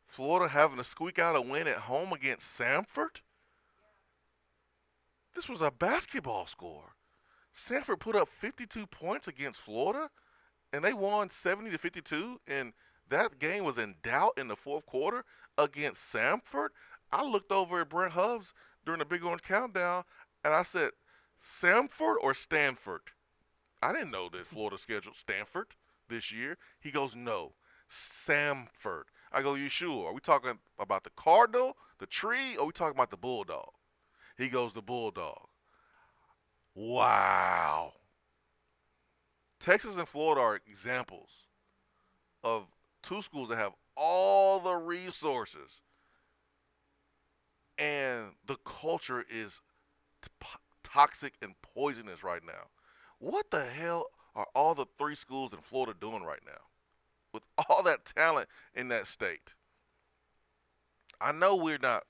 Florida having to squeak out a win at home against Samford. This was a basketball score. Samford put up 52 points against Florida, and they won 70-52. And that game was in doubt in the fourth quarter against Samford. I looked over at Brent Hubbs during the Big Orange Countdown, and I said, Samford or Stanford? I didn't know that Florida scheduled Stanford this year. He goes, no, Samford. I go, you sure? Are we talking about the Cardinal, the tree, or are we talking about the Bulldog? He goes, the Bulldog. Wow. Texas and Florida are examples of two schools that have all the resources, and the culture is toxic and poisonous right now. What the hell are all the three schools in Florida doing right now with all that talent in that state? I know we're not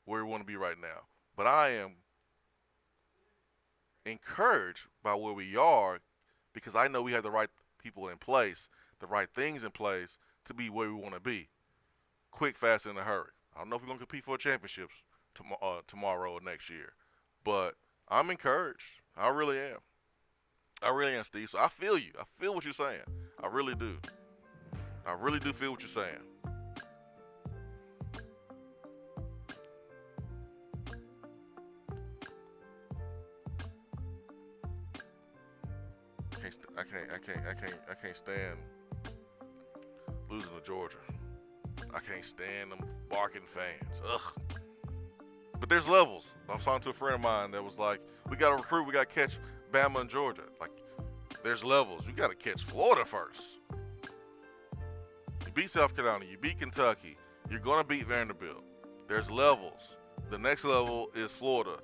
where we want to be right now, but I am encouraged by where we are because I know we have the right people in place, the right things in place to be where we want to be. Quick, fast, and in a hurry. I don't know if we're going to compete for championships tomorrow or next year, but I'm encouraged. I really am. I really am, Steve. So I feel you. I feel what you're saying. I really do. I really do feel what you're saying. I can't stand losing to Georgia. I can't stand them barking fans. Ugh. But there's levels. I was talking to a friend of mine that was like, we got to recruit, we got to catch Bama and Georgia. Like, there's levels. You got to catch Florida first. You beat South Carolina, you beat Kentucky, you're going to beat Vanderbilt. There's levels. The next level is Florida,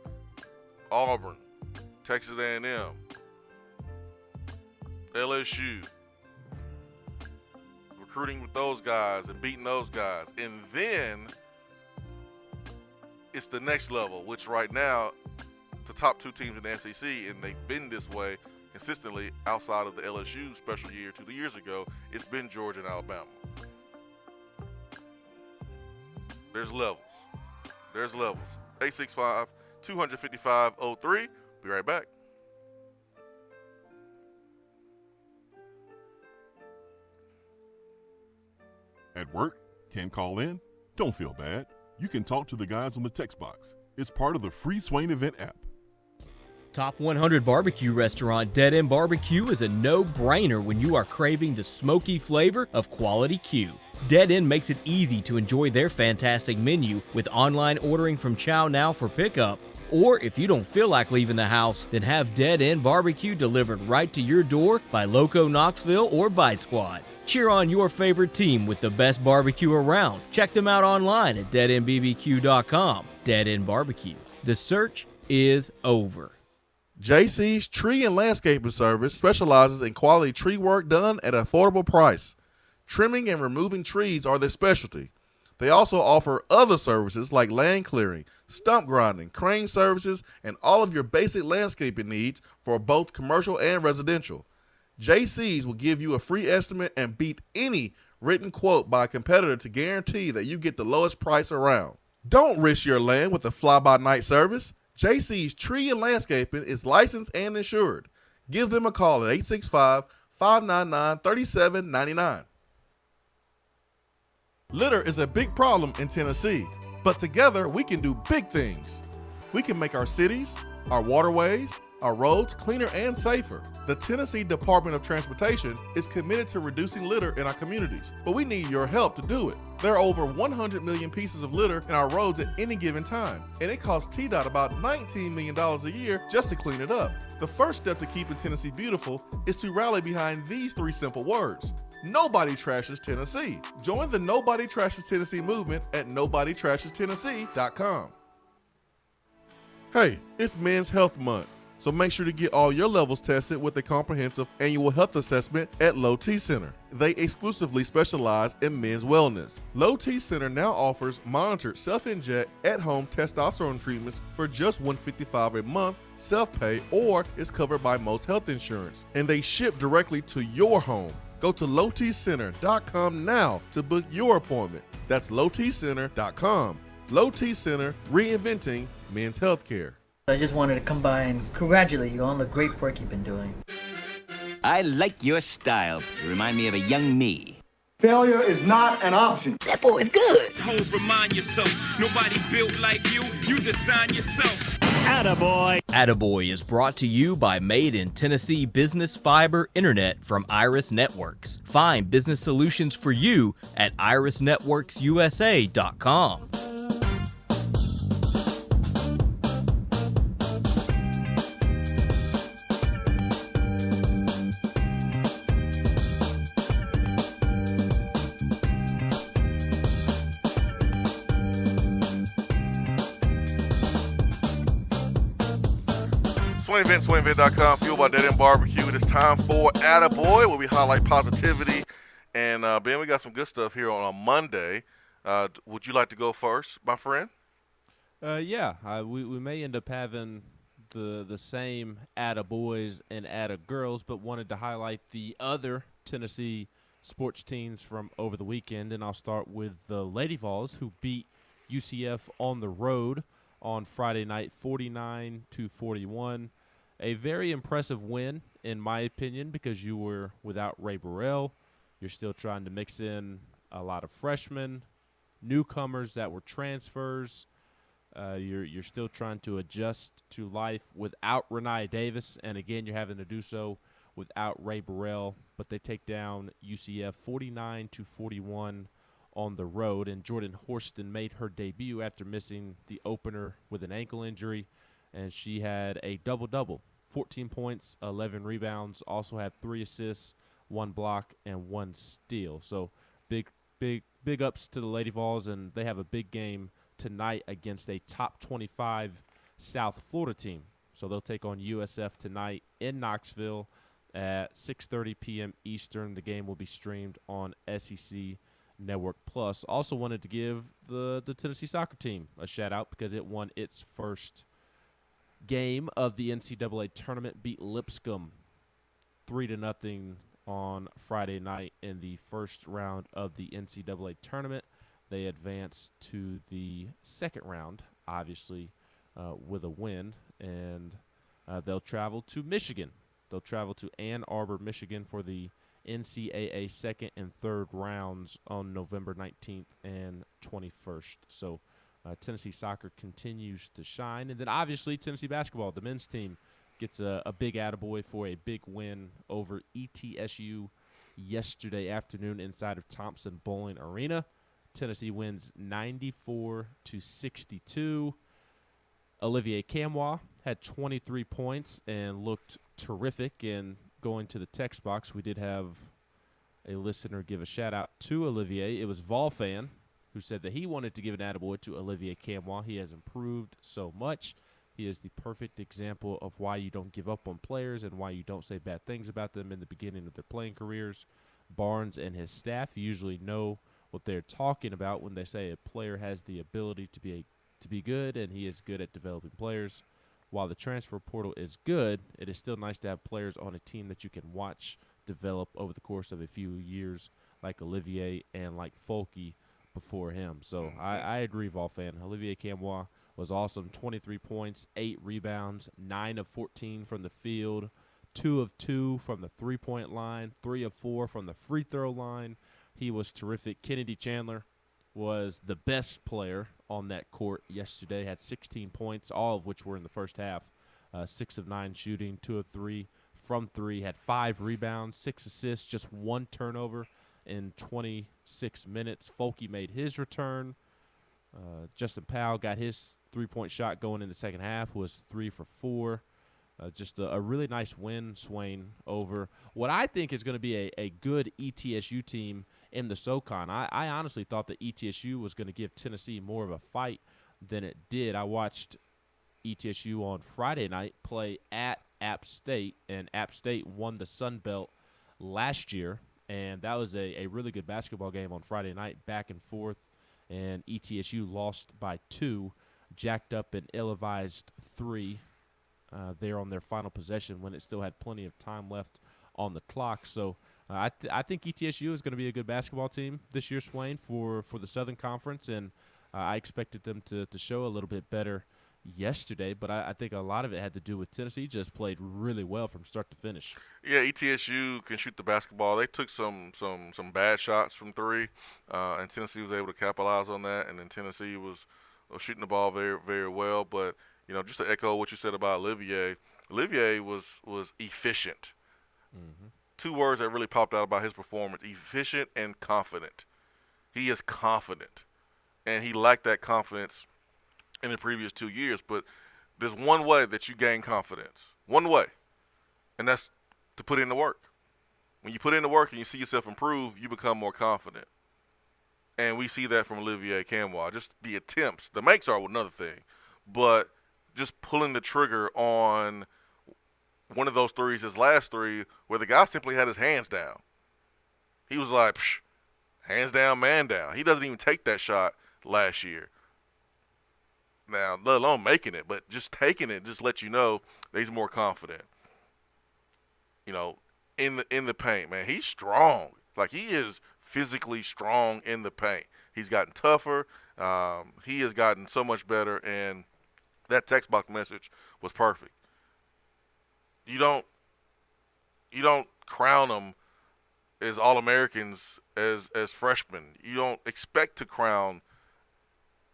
Auburn, Texas A&M, LSU. Recruiting with those guys and beating those guys. And then it's the next level, which right now, the top two teams in the SEC, and they've been this way consistently outside of the LSU special year 2 years ago, it's been Georgia and Alabama. There's levels. There's levels. 865-255-03. Be right back. At work, can't call in? Don't feel bad. You can talk to the guys on the text box. It's part of the free Swain Event app. Top 100 barbecue restaurant Dead End Barbecue is a no-brainer when you are craving the smoky flavor of quality Q. Dead End makes it easy to enjoy their fantastic menu with online ordering from Chow Now for pickup. Or if you don't feel like leaving the house, then have Dead End Barbecue delivered right to your door by Loco Knoxville or Bite Squad. Cheer on your favorite team with the best barbecue around. Check them out online at deadendbbq.com. Dead End Barbecue. The search is over. JC's Tree and Landscaping Service specializes in quality tree work done at an affordable price. Trimming and removing trees are their specialty. They also offer other services like land clearing, stump grinding, crane services, and all of your basic landscaping needs for both commercial and residential. JC's will give you a free estimate and beat any written quote by a competitor to guarantee that you get the lowest price around. Don't risk your land with a fly-by-night service. JC's Tree and Landscaping is licensed and insured. Give them a call at 865-599-3799. Litter is a big problem in Tennessee, but together we can do big things. We can make our cities, our waterways, our roads cleaner and safer. The Tennessee Department of Transportation is committed to reducing litter in our communities, but we need your help to do it. There are over 100 million pieces of litter in our roads at any given time, and it costs TDOT about $19 million a year just to clean it up. The first step to keeping Tennessee beautiful is to rally behind these 3 simple words. Nobody trashes Tennessee. Join the Nobody Trashes Tennessee movement at nobodytrashestennessee.com. Hey, it's Men's Health Month, so make sure to get all your levels tested with a comprehensive annual health assessment at Low T Center. They exclusively specialize in men's wellness. Low T Center now offers monitored self-inject at-home testosterone treatments for just $155 a month, self-pay, or is covered by most health insurance, and they ship directly to your home. Go to lowtcenter.com now to book your appointment. That's lowtcenter.com. Low T Center, reinventing men's healthcare. I just wanted to come by and congratulate you on the great work you've been doing. I like your style. You remind me of a young me. Failure is not an option. That boy is good. Always remind yourself, nobody built like you. You design yourself. Attaboy. Attaboy is brought to you by Made in Tennessee Business Fiber Internet from Iris Networks. Find business solutions for you at irisnetworksusa.com. Swain Event, SwainEvent.com, fueled by Dead End Barbecue. It is time for Attaboy, where we highlight positivity. And, Ben, we got some good stuff here on a Monday. Would you like to go first, my friend? Yeah. We may end up having the same Attaboys and Attagirls, but wanted to highlight the other Tennessee sports teams from over the weekend. And I'll start with the Lady Vols, who beat UCF on the road on Friday night, 49-41. A very impressive win, in my opinion, because you were without Ray Burrell. You're still trying to mix in a lot of freshmen, newcomers that were transfers. You're still trying to adjust to life without Renai Davis, and again, you're having to do so without Ray Burrell. But they take down UCF 49-41 on the road, and Jordan Horston made her debut after missing the opener with an ankle injury, and she had a double-double, 14 points, 11 rebounds, also had 3 assists, 1 block, and 1 steal. So big ups to the Lady Vols, and they have a big game tonight against a top 25 South Florida team. So they'll take on USF tonight in Knoxville at 6:30 p.m. Eastern. The game will be streamed on SEC Network Plus. Also wanted to give the Tennessee soccer team a shout-out because it won its first game of the NCAA tournament, beat Lipscomb 3-0 on Friday night in the first round of the NCAA tournament. They advanced to the second round, obviously, with a win, and they'll travel to Michigan. They'll travel to Ann Arbor, Michigan for the NCAA second and third rounds on November 19th and 21st. So Tennessee soccer continues to shine. And then, obviously, Tennessee basketball, the men's team, gets a big attaboy for a big win over ETSU yesterday afternoon inside of Thompson Bowling Arena. Tennessee wins 94-62. Olivier Camois had 23 points and looked terrific. And going to the text box, we did have a listener give a shout-out to Olivier. It was Volfan who said that he wanted to give an attaboy to Olivier Camois. He has improved so much. He is the perfect example of why you don't give up on players and why you don't say bad things about them in the beginning of their playing careers. Barnes and his staff usually know what they're talking about when they say a player has the ability to be good, and he is good at developing players. While the transfer portal is good, it is still nice to have players on a team that you can watch develop over the course of a few years, like Olivier and like Folke before him. So I agree, Volfan. Olivier Camois was awesome. 23 points, 8 rebounds, 9 of 14 from the field, 2 of 2 from the three-point line, 3 of 4 from the free throw line. He was terrific. Kennedy Chandler was the best player on that court yesterday, had 16 points, all of which were in the first half. 6 of 9 shooting, 2 of 3 from 3, had 5 rebounds, 6 assists, just 1 turnover in 26 minutes. Folke made his return. Justin Powell got his three-point shot going in the second half, was 3 for 4. Just a really nice win, Swain, over what I think is going to be a good ETSU team in the SoCon. I honestly thought that ETSU was going to give Tennessee more of a fight than it did. I watched ETSU on Friday night play at App State, and App State won the Sun Belt last year, and that was a really good basketball game on Friday night, back and forth, and ETSU lost by 2, jacked up an ill-advised 3 there on their final possession when it still had plenty of time left on the clock. So I think ETSU is going to be a good basketball team this year, Swain, for the Southern Conference, and I expected them to show a little bit better yesterday, but I think a lot of it had to do with Tennessee just played really well from start to finish. Yeah, ETSU can shoot the basketball. They took some bad shots from 3, and Tennessee was able to capitalize on that, and then Tennessee was shooting the ball very, very well. But, just to echo what you said about Olivier was efficient. Mm-hmm. 2 words that really popped out about his performance: efficient and confident. He is confident, and he lacked that confidence in the previous 2 years. But there's one way that you gain confidence, one way, and that's to put in the work. When you put in the work and you see yourself improve, you become more confident. And we see that from Olivier Camois. Just the attempts. The makes are another thing, but just pulling the trigger on one of those threes, his last 3, where the guy simply had his hands down. He was like, hands down, man down. He doesn't even take that shot last year. Now, let alone making it, but just taking it just let you know that he's more confident. You know, in the paint, man, he's strong. Like, he is physically strong in the paint. He's gotten tougher. He has gotten so much better, and that text box message was perfect. You don't crown them as All-Americans as freshmen. You don't expect to crown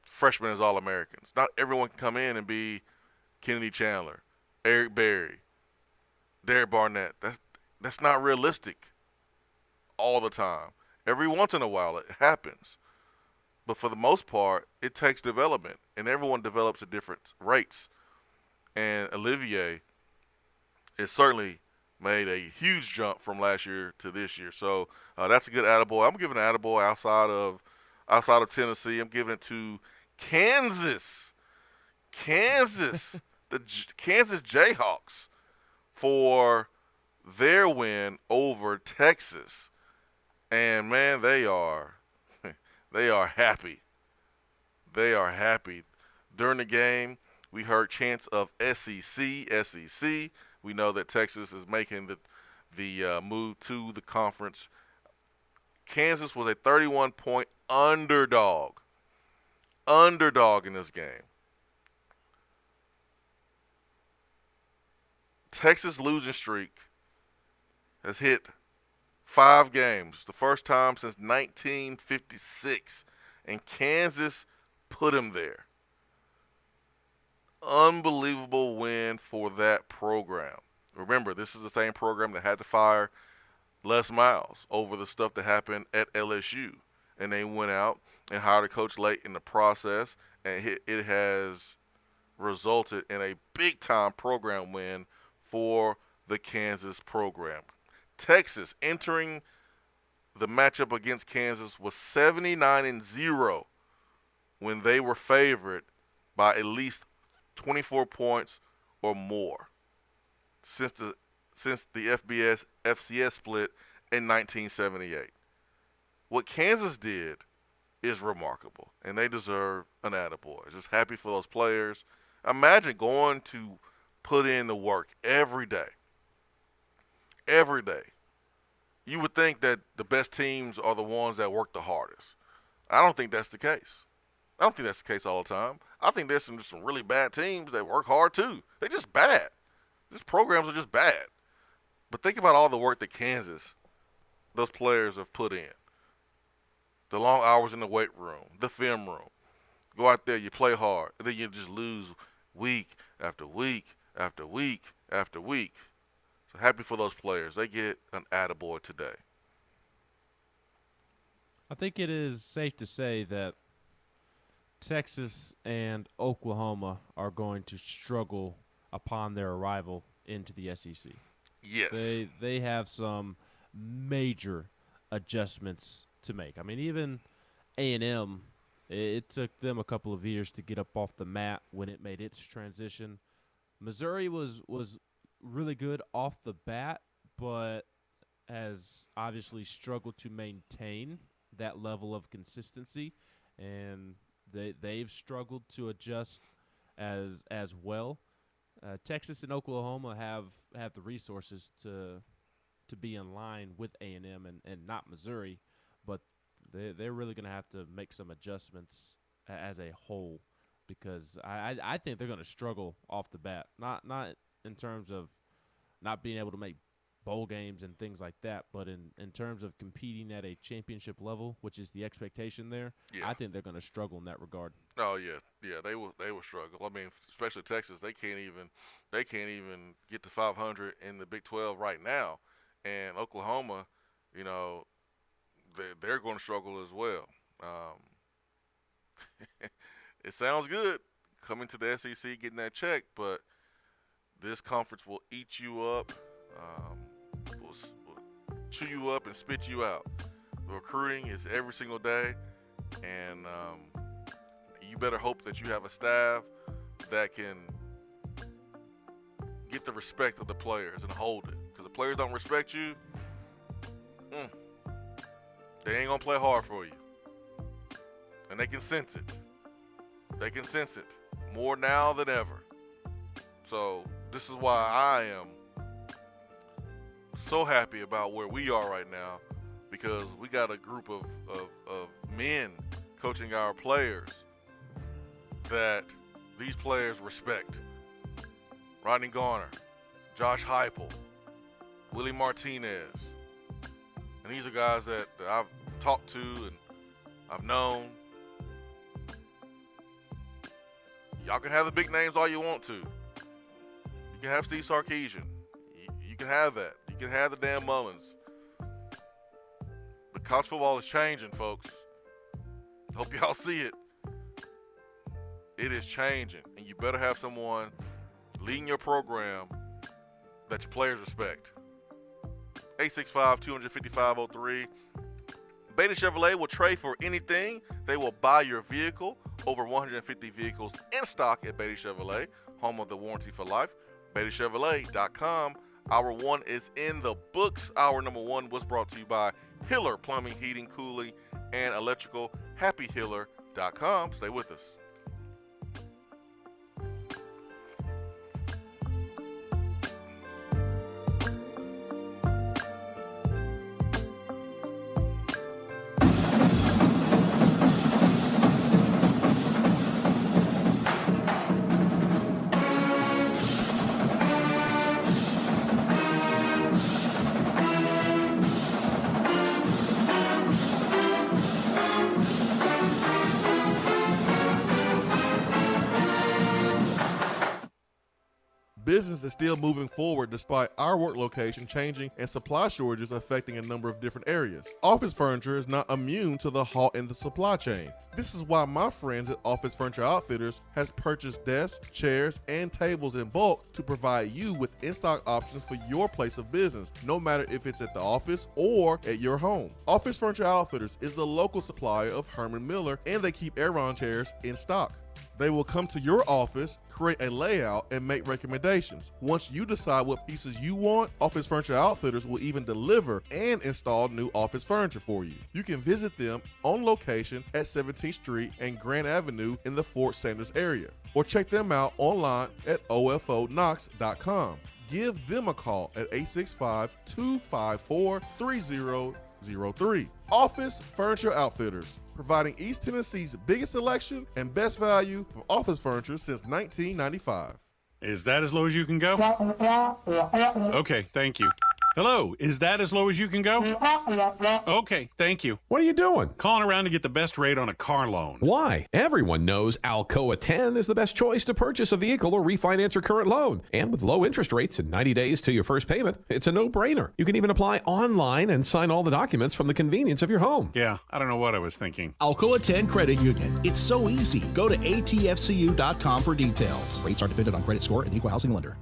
freshmen as All-Americans. Not everyone can come in and be Kennedy Chandler, Eric Berry, Derek Barnett. That's not realistic all the time. Every once in a while it happens. But for the most part, it takes development, and everyone develops at different rates. And Olivier has certainly made a huge jump from last year to this year. So that's a good attaboy. I'm giving an attaboy outside of Tennessee. I'm giving it to Kansas. The Kansas Jayhawks for their win over Texas. And, man, they are happy. They are happy. During the game, we heard chants of SEC. We know that Texas is making the move to the conference. Kansas was a 31-point underdog in this game. Texas losing streak has hit 5 games, the first time since 1956, and Kansas put him there. Unbelievable win for that program. Remember, this is the same program that had to fire Les Miles over the stuff that happened at LSU, and they went out and hired a coach late in the process, and it has resulted in a big-time program win for the Kansas program. Texas entering the matchup against Kansas was 79-0 when they were favored by at least 24 points or more since the FCS split in 1978. What Kansas did is remarkable, and they deserve an attaboy. Just happy for those players. Imagine going to put in the work every day. Every day. You would think that the best teams are the ones that work the hardest. I don't think that's the case. I don't think that's the case all the time. I think there's some really bad teams that work hard too. They're just bad. These programs are just bad. But think about all the work that Kansas, those players have put in. The long hours in the weight room, the film room. Go out there, you play hard, and then you just lose week after week after week after week. So happy for those players. They get an attaboy today. I think it is safe to say that Texas and Oklahoma are going to struggle upon their arrival into the SEC. Yes. They have some major adjustments to make. I mean, even A&M, it took them a couple of years to get up off the mat when it made its transition. Missouri was really good off the bat, but has obviously struggled to maintain that level of consistency, and they've struggled to adjust as well. Texas and Oklahoma have the resources to be in line with A&M and not Missouri, but they're really going to have to make some adjustments as a whole, because I think they're going to struggle off the bat. Not in terms of not being able to make bowl games and things like that, but in terms of competing at a championship level, which is the expectation there, yeah. I think they're going to struggle in that regard. Oh yeah, they will struggle. I mean, especially Texas, they can't even get to 500 in the Big 12 right now, and Oklahoma, you know, they're going to struggle as well. It sounds good coming to the SEC, getting that check, but this conference will eat you up, will chew you up and spit you out. The recruiting is every single day, and you better hope that you have a staff that can get the respect of the players and hold it. Because the players don't respect you, they ain't going to play hard for you. And they can sense it. more now than ever. So this is why I am so happy about where we are right now, because we got a group of men coaching our players that these players respect. Rodney Garner, Josh Heupel, Willie Martinez. And these are guys that I've talked to and I've known. Y'all can have the big names all you want to. You can have Steve Sarkisian. You can have that. You can have the Dan Mullins. But college football is changing, folks. Hope y'all see it. It is changing. And you better have someone leading your program that your players respect. 865-255-03. Beta Chevrolet will trade for anything. They will buy your vehicle. Over 150 vehicles in stock at Beta Chevrolet, home of the warranty for life. BetaChevrolet.com. Hour one is in the books. Hour number one was brought to you by Hiller Plumbing, Heating, Cooling, and Electrical. HappyHiller.com. Stay with us. Business is still moving forward despite our work location changing and supply shortages affecting a number of different areas. Office furniture is not immune to the halt in the supply chain. This is why my friends at Office Furniture Outfitters has purchased desks, chairs, and tables in bulk to provide you with in-stock options for your place of business, no matter if it's at the office or at your home. Office Furniture Outfitters is the local supplier of Herman Miller, and they keep Aeron chairs in stock. They will come to your office, create a layout, and make recommendations. Once you decide what pieces you want, Office Furniture Outfitters will even deliver and install new office furniture for you. You can visit them on location at 17th Street and Grand Avenue in the Fort Sanders area, or check them out online at ofonox.com. Give them a call at 865-254-3003. Office Furniture Outfitters, providing East Tennessee's biggest selection and best value for office furniture since 1995. Is that as low as you can go? Okay, thank you. Hello, is that as low as you can go? Okay, thank you. What are you doing? Calling around to get the best rate on a car loan. Why? Everyone knows Alcoa 10 is the best choice to purchase a vehicle or refinance your current loan. And with low interest rates and 90 days to your first payment, it's a no-brainer. You can even apply online and sign all the documents from the convenience of your home. Yeah, I don't know what I was thinking. Alcoa 10 Credit Union. It's so easy. Go to atfcu.com for details. Rates are dependent on credit score and equal housing lender.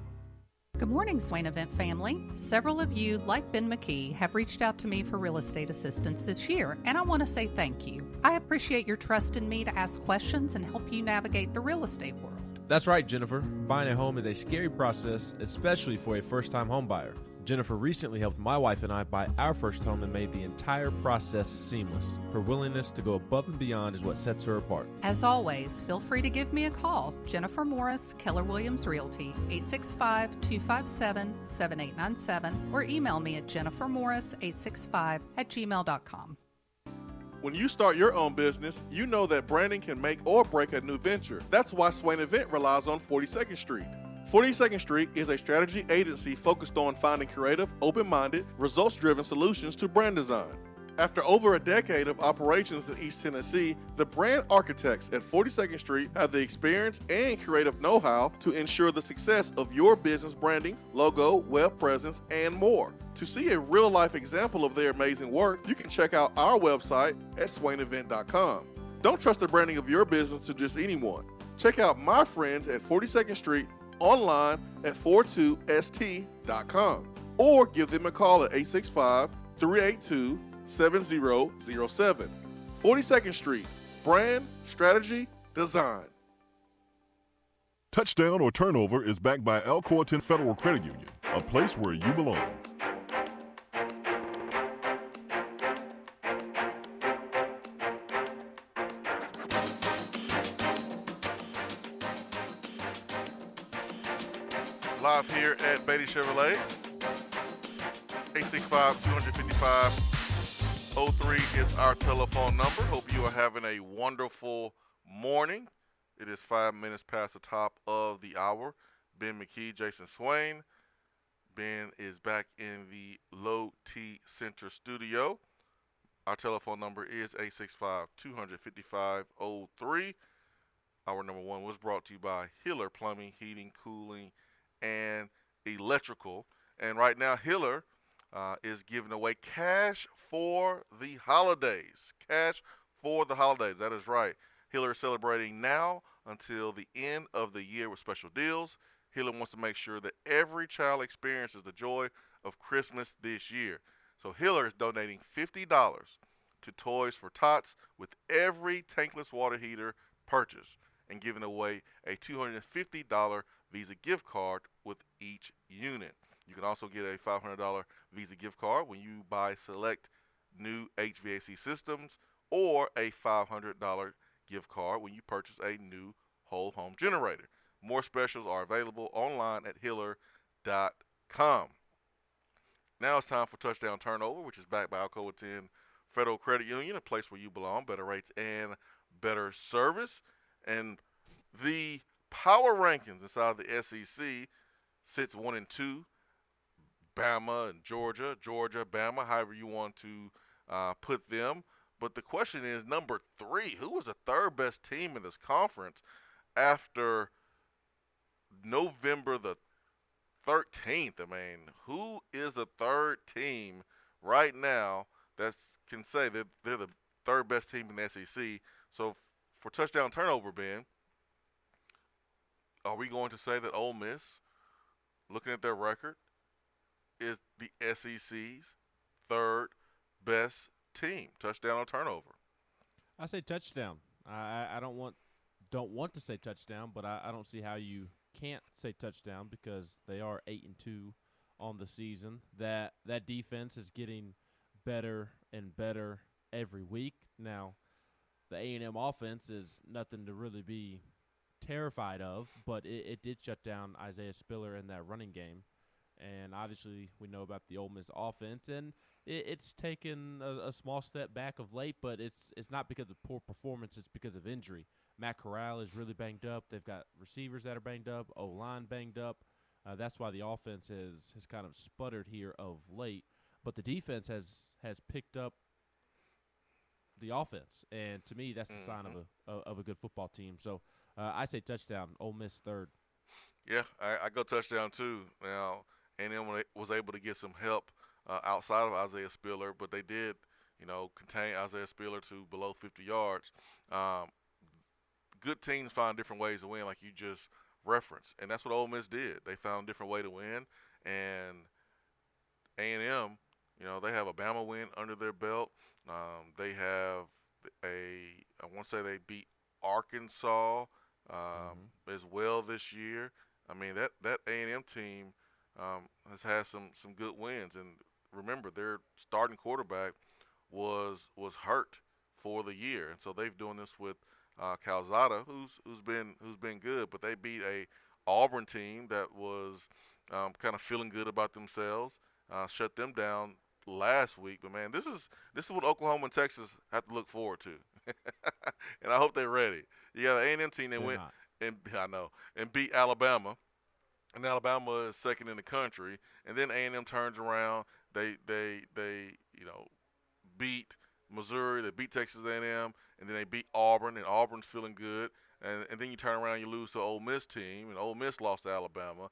Good morning, Swain Event family. Several of you, like Ben McKee, have reached out to me for real estate assistance this year, and I want to say thank you. I appreciate your trust in me to ask questions and help you navigate the real estate world. That's right, Jennifer. Buying a home is a scary process, especially for a first-time home buyer. Jennifer recently helped my wife and I buy our first home and made the entire process seamless. Her willingness to go above and beyond is what sets her apart. As always, feel free to give me a call. Jennifer Morris, Keller Williams Realty, 865-257-7897, or email me at jennifermorris865@gmail.com. When you start your own business, you know that branding can make or break a new venture. That's why Swain Event relies on 42nd Street. 42nd Street is a strategy agency focused on finding creative, open-minded, results-driven solutions to brand design. After over a decade of operations in East Tennessee, the brand architects at 42nd Street have the experience and creative know-how to ensure the success of your business branding, logo, web presence, and more. To see a real-life example of their amazing work, you can check out our website at swainevent.com. Don't trust the branding of your business to just anyone. Check out my friends at 42nd Street online at 42st.com, or give them a call at 865-382-7007. 42nd Street, brand, strategy, design. Touchdown or turnover is backed by Alcoa 10 Federal Credit Union, a place where you belong. live here at Beatty Chevrolet. 865-255-03 is our telephone number. Hope you are having a wonderful morning. It is 5 minutes past the top of the hour. Ben McKee, Jason Swain. Ben is back in the Low T Center studio. Our telephone number is 865-255-03. Hour number one was brought to you by Hiller Plumbing, Heating, Cooling, and Electrical. And right now, Hiller is giving away cash for the holidays. Cash for the holidays. That is right. Hiller is celebrating now until the end of the year with special deals. Hiller wants to make sure that every child experiences the joy of Christmas this year. So Hiller is donating $50 to Toys for Tots with every tankless water heater purchase and giving away a $250 Visa gift card with each unit. You can also get a $500 Visa gift card when you buy select new HVAC systems or a $500 gift card when you purchase a new whole home generator. More specials are available online at Hiller.com. Now it's time for Touchdown Turnover, which is backed by Alcoa 10 Federal Credit Union, a place where you belong, better rates and better service. And the power rankings inside the SEC sits 1 and 2. Bama and Georgia, Bama, however you want to put them. But the question is, number 3, who was the third best team in this conference after November the 13th? I mean, who is the third team right now that can say that they're the third best team in the SEC? So for Touchdown Turnover, Ben, are we going to say that Ole Miss, looking at their record, is the SEC's third best team? Touchdown or turnover? I say touchdown. I don't want to say touchdown, but I don't see how you can't say touchdown because they are 8-2 on the season. That defense is getting better and better every week. Now, the A&M offense is nothing to really be terrified of, but it did shut down Isaiah Spiller in that running game. And obviously we know about the Ole Miss offense, and it's taken a small step back of late, but it's not because of poor performance, it's because of injury. Matt Corral is really banged up. They've got receivers that are banged up, O-line banged up. That's why the offense has kind of sputtered here of late. But the defense has picked up the offense, and to me that's a sign of a good football team. So I say touchdown, Ole Miss third. Yeah, I go touchdown too. Now, A&M was able to get some help outside of Isaiah Spiller, but they did, contain Isaiah Spiller to below 50 yards. Good teams find different ways to win, like you just referenced, and that's what Ole Miss did. They found a different way to win, and A&M, they have a Bama win under their belt. They have I want to say they beat Arkansas as well this year. I mean, that A&M team has had some good wins, and remember, their starting quarterback was hurt for the year, and so they've doing this with Calzada, who's been good, but they beat a Auburn team that was kind of feeling good about themselves, shut them down last week. But man, this is what Oklahoma and Texas have to look forward to, and I hope they're ready. You got an A&M team that went and beat Alabama. And Alabama is second in the country, and then A&M turns around. They beat Missouri, they beat Texas A&M, and then they beat Auburn, and Auburn's feeling good. And then you turn around, and you lose to an Ole Miss team, and Ole Miss lost to Alabama.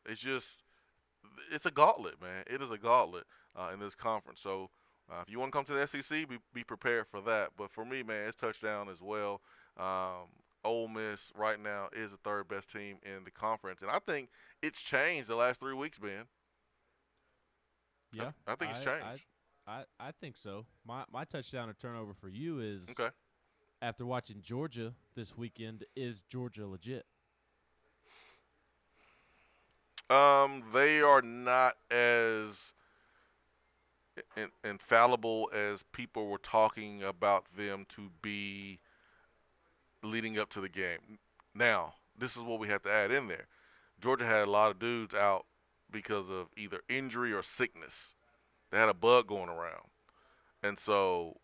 It's a gauntlet, man. It is a gauntlet in this conference. So if you want to come to the SEC, be prepared for that. But for me, man, it's touchdown as well. Ole Miss right now is the third best team in the conference, and I think it's changed the last 3 weeks, Ben. Yeah, I think it's changed. I think so. My touchdown or turnover for you is okay. After watching Georgia this weekend, is Georgia legit? They are not as infallible as people were talking about them to be leading up to the game. Now, this is what we have to add in there. Georgia had a lot of dudes out because of either injury or sickness. They had a bug going around. And so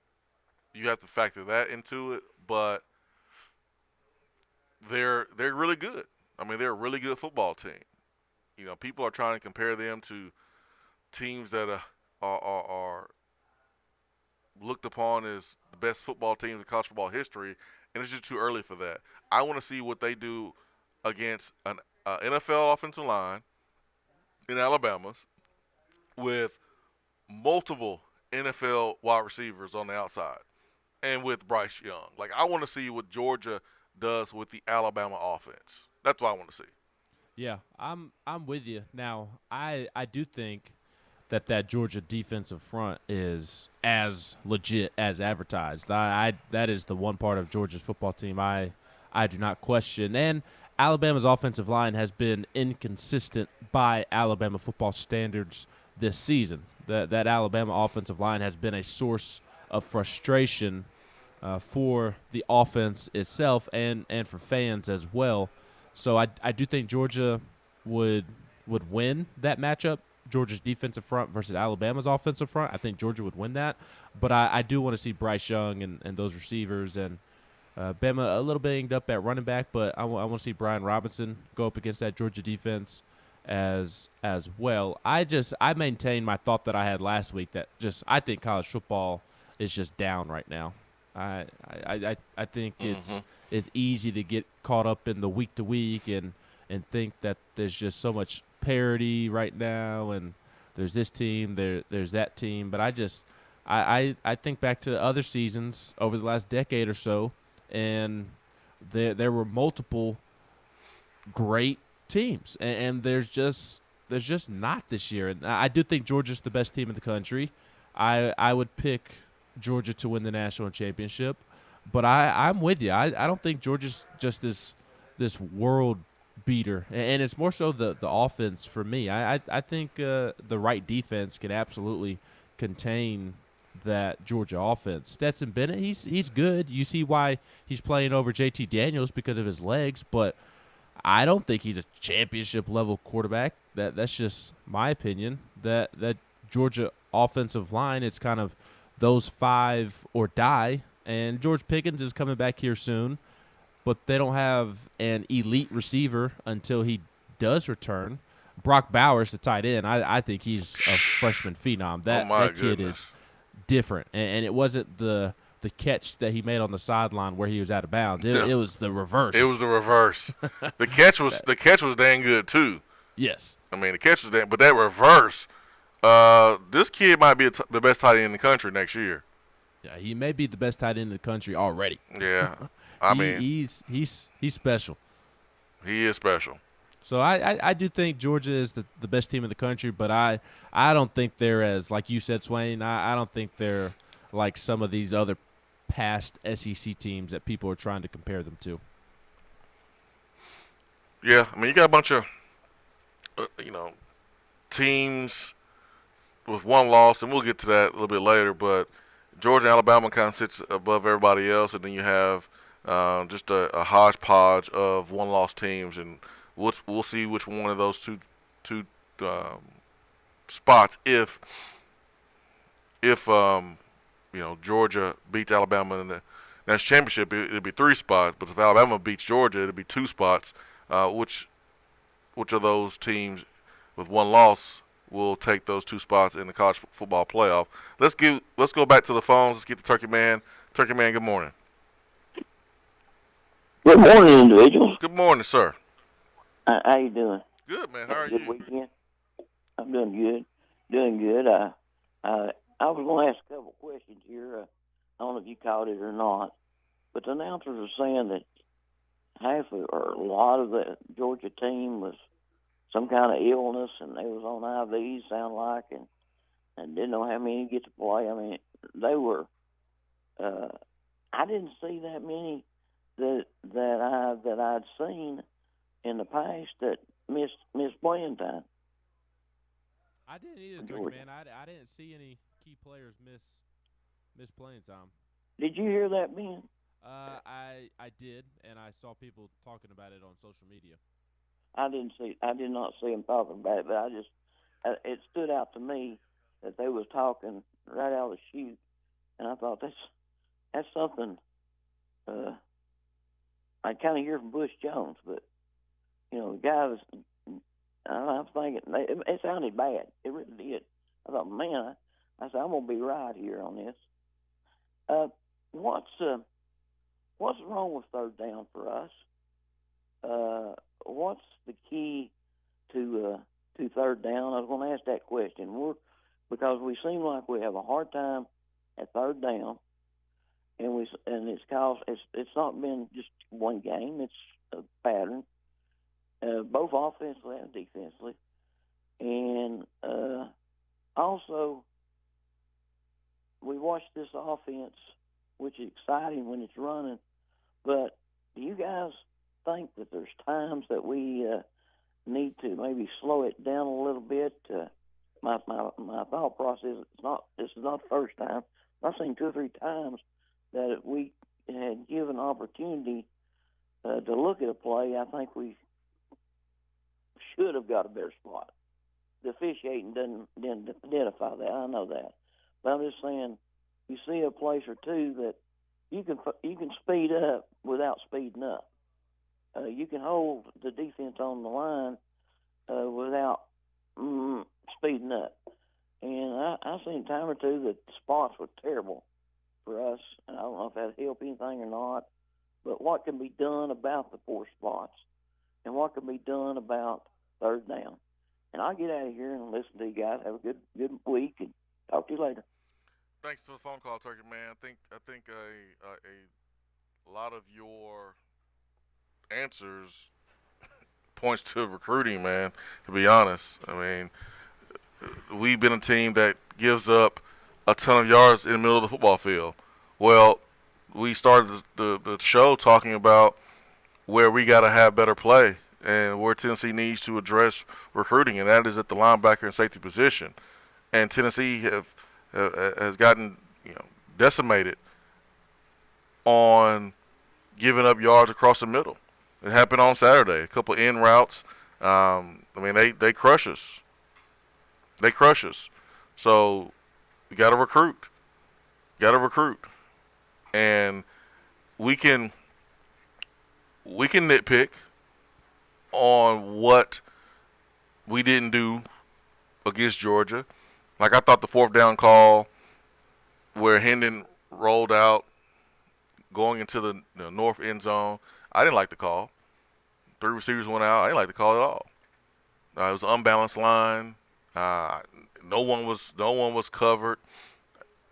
you have to factor that into it, but they're really good. I mean, they're a really good football team. You know, people are trying to compare them to teams that are looked upon as the best football teams in college football history, and it's just too early for that. I want to see what they do against an NFL offensive line in Alabama's with multiple NFL wide receivers on the outside and with Bryce Young. Like, I want to see what Georgia does with the Alabama offense. That's what I want to see. Yeah, I'm with you. Now, I do think that Georgia defensive front is as legit as advertised. That is the one part of Georgia's football team I do not question. And Alabama's offensive line has been inconsistent by Alabama football standards this season. That Alabama offensive line has been a source of frustration for the offense itself and for fans as well. So I do think Georgia would win that matchup. Georgia's defensive front versus Alabama's offensive front. I think Georgia would win that. But I do want to see Bryce Young and those receivers and Bama a little bit banged up at running back, but I want to see Brian Robinson go up against that Georgia defense as well. I maintain my thought that I had last week that I think college football is just down right now. I think it's easy to get caught up in the week to week and think that there's just so much parity right now and there's this team, there's that team. But I think back to other seasons over the last decade or so, and there were multiple great teams, and there's just not this year. And I do think Georgia's the best team in the country. I would pick Georgia to win the national championship, but I'm with you. I don't think Georgia's just this world beater, and it's more so the offense for me. I think the right defense can absolutely contain that Georgia offense. Stetson Bennett, he's good. You see why he's playing over JT Daniels because of his legs, but I don't think he's a championship level quarterback. That's just my opinion. That Georgia offensive line, it's kind of those five or die. And George Pickens is coming back here soon, but they don't have an elite receiver until he does return. Brock Bowers, the tight end, I think he's a freshman phenom. That kid is different, and it wasn't the catch that he made on the sideline where he was out of bounds. It was the reverse. It was the reverse. the catch was dang good too. Yes. I mean, the catch was dang, but that reverse. This kid might be the best tight end in the country next year. Yeah, he may be the best tight end in the country already. Yeah, I mean, he's special. He is special. So I do think Georgia is the best team in the country, but I don't think they're as, like you said, Swain, I don't think they're like some of these other past SEC teams that people are trying to compare them to. Yeah, I mean, you got a bunch of, teams with one loss, and we'll get to that a little bit later, but Georgia and Alabama kind of sits above everybody else, and then you have just a hodgepodge of one-loss teams, and we'll see which one of those two spots if Georgia beats Alabama in the national championship, it'll be 3 spots. But if Alabama beats Georgia, it'll be 2 spots. Which of those teams with one loss will take those 2 spots in the college football playoff? Let's go back to the phones. Let's get to Turkey Man. Turkey Man, good morning. Good morning, individuals. Good morning, sir. How you doing? Good, man. How are you? Good weekend. I'm doing good. I was going to ask a couple questions here. I don't know if you caught it or not, but the announcers are saying that a lot of the Georgia team was some kind of illness, and they was on IVs, sound like, and didn't know how many get to play. I mean, they were. I didn't see that many that I'd seen in the past that missed playing time. I didn't either, Turkey Man. I didn't see any key players miss playing time. Did you hear that, Ben? I did, and I saw people talking about it on social media. I did not see them talking about it, but it stood out to me that they was talking right out of the chute, and I thought that's something I kind of hear from Bush Jones, but the guy was. I'm thinking it sounded bad. It really did. I thought, man, I said I'm gonna be right here on this. What's wrong with third down for us? What's the key to third down? I was going to ask that question. Because we seem like we have a hard time at third down, and it's not been just one game. It's a pattern, both offensively and defensively, and also we watch this offense, which is exciting when it's running. But do you guys think that there's times that we need to maybe slow it down a little bit? My thought process this is not the first time. I've seen 2 or 3 times that we had given opportunity to look at a play. I think we should have got a better spot. The officiating didn't identify that. I know that, but I'm just saying, you see a place or two that you can speed up without speeding up. You can hold the defense on the line without speeding up. And I've seen a time or two that the spots were terrible for us. And I don't know if that helped anything or not. But what can be done about the poor spots? And what can be done about third down? And I'll get out of here and listen to you guys. Have a good week, and talk to you later. Thanks for the phone call, Turkey Man. I think a lot of your answers points to recruiting, man. To be honest, I mean, we've been a team that gives up a ton of yards in the middle of the football field. Well, we started the show talking about where we got to have better play and where Tennessee needs to address recruiting, and that is at the linebacker and safety position. And Tennessee has gotten decimated on giving up yards across the middle. It happened on Saturday. A couple of in routes. I mean, they crush us. They crush us. So we got to recruit. And we can nitpick on what we didn't do against Georgia. Like, I thought the 4th down call where Hendon rolled out going into the north end zone, I didn't like the call. 3 receivers went out. I didn't like the call at all. It was an unbalanced line. No one was covered.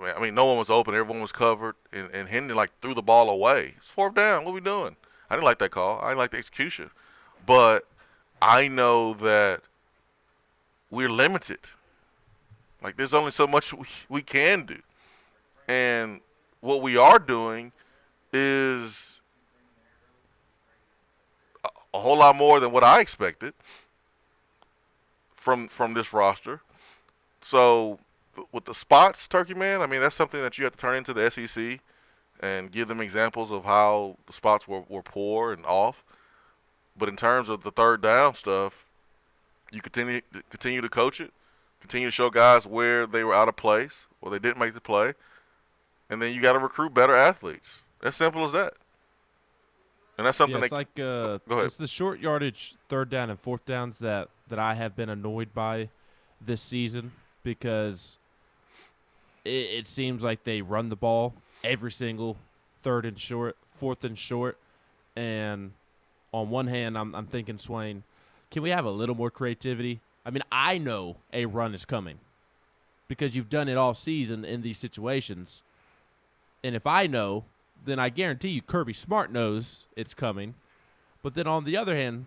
I mean, no one was open. Everyone was covered. And Hendon, threw the ball away. It's 4th down. What are we doing? I didn't like that call. I didn't like the execution. But I know that we're limited. There's only so much we can do. And what we are doing is a whole lot more than what I expected from this roster. So with the spots, Turkey Man, I mean, that's something that you have to turn into the SEC and give them examples of how the spots were poor and off. But in terms of the third down stuff, you continue to coach it, continue to show guys where they were out of place or they didn't make the play, and then you got to recruit better athletes. As simple as that. And that's something it's go ahead. It's the short yardage third down and fourth downs that I have been annoyed by this season, because it seems like they run the ball every single third and short, fourth and short. And on one hand, I'm thinking, Swain, can we have a little more creativity? I mean, I know a run is coming because you've done it all season in these situations. And if I know, then I guarantee you Kirby Smart knows it's coming. But then on the other hand,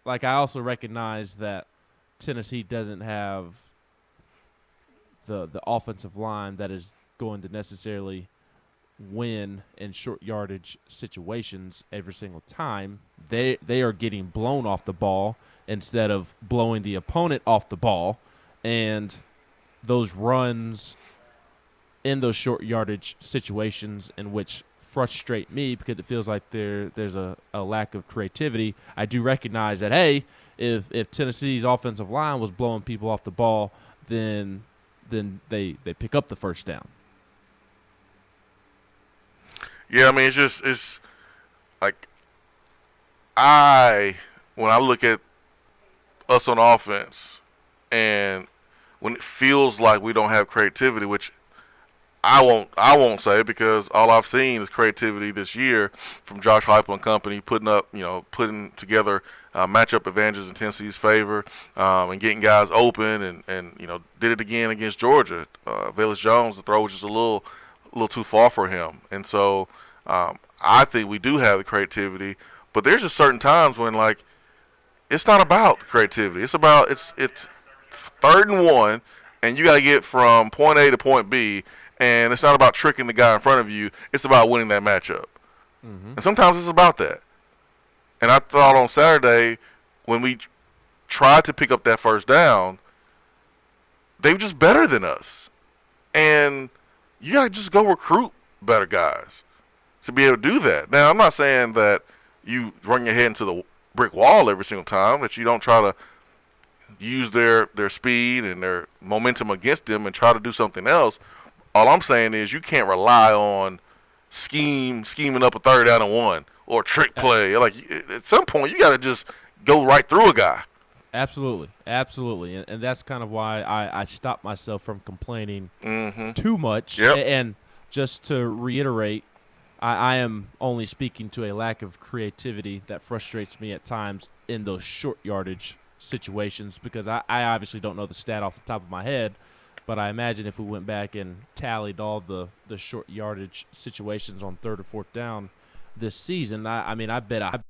I also recognize that Tennessee doesn't have the offensive line that is going to necessarily win in short yardage situations every single time. They are getting blown off the ball instead of blowing the opponent off the ball. And those runs in those short yardage situations in which frustrate me because it feels like there's a lack of creativity. I do recognize that, hey, if Tennessee's offensive line was blowing people off the ball, then they pick up the first down. Yeah, I mean, it's like when I look at us on offense and when it feels like we don't have creativity, which I won't say, because all I've seen is creativity this year from Josh Heupel and company, putting together matchup advantages in Tennessee's favor, and getting guys open, and did it again against Georgia. Velus Jones, the throw was just a little too far for him, and so I think we do have the creativity, but there's just certain times when, like, it's not about creativity. It's about it's 3rd and 1, and you got to get from point A to point B. And it's not about tricking the guy in front of you. It's about winning that matchup. Mm-hmm. And sometimes it's about that. And I thought on Saturday, when we tried to pick up that first down, they were just better than us. And you got to just go recruit better guys to be able to do that. Now, I'm not saying that you run your head into the brick wall every single time, that you don't try to use their speed and their momentum against them and try to do something else. All I'm saying is you can't rely on scheming up a 3rd down and 1 or trick play. Like, at some point, you got to just go right through a guy. Absolutely. And that's kind of why I stopped myself from complaining too much. Yep. And just to reiterate, I am only speaking to a lack of creativity that frustrates me at times in those short yardage situations, because I obviously don't know the stat off the top of my head. But I imagine if we went back and tallied all the short yardage situations on 3rd or 4th down this season, I bet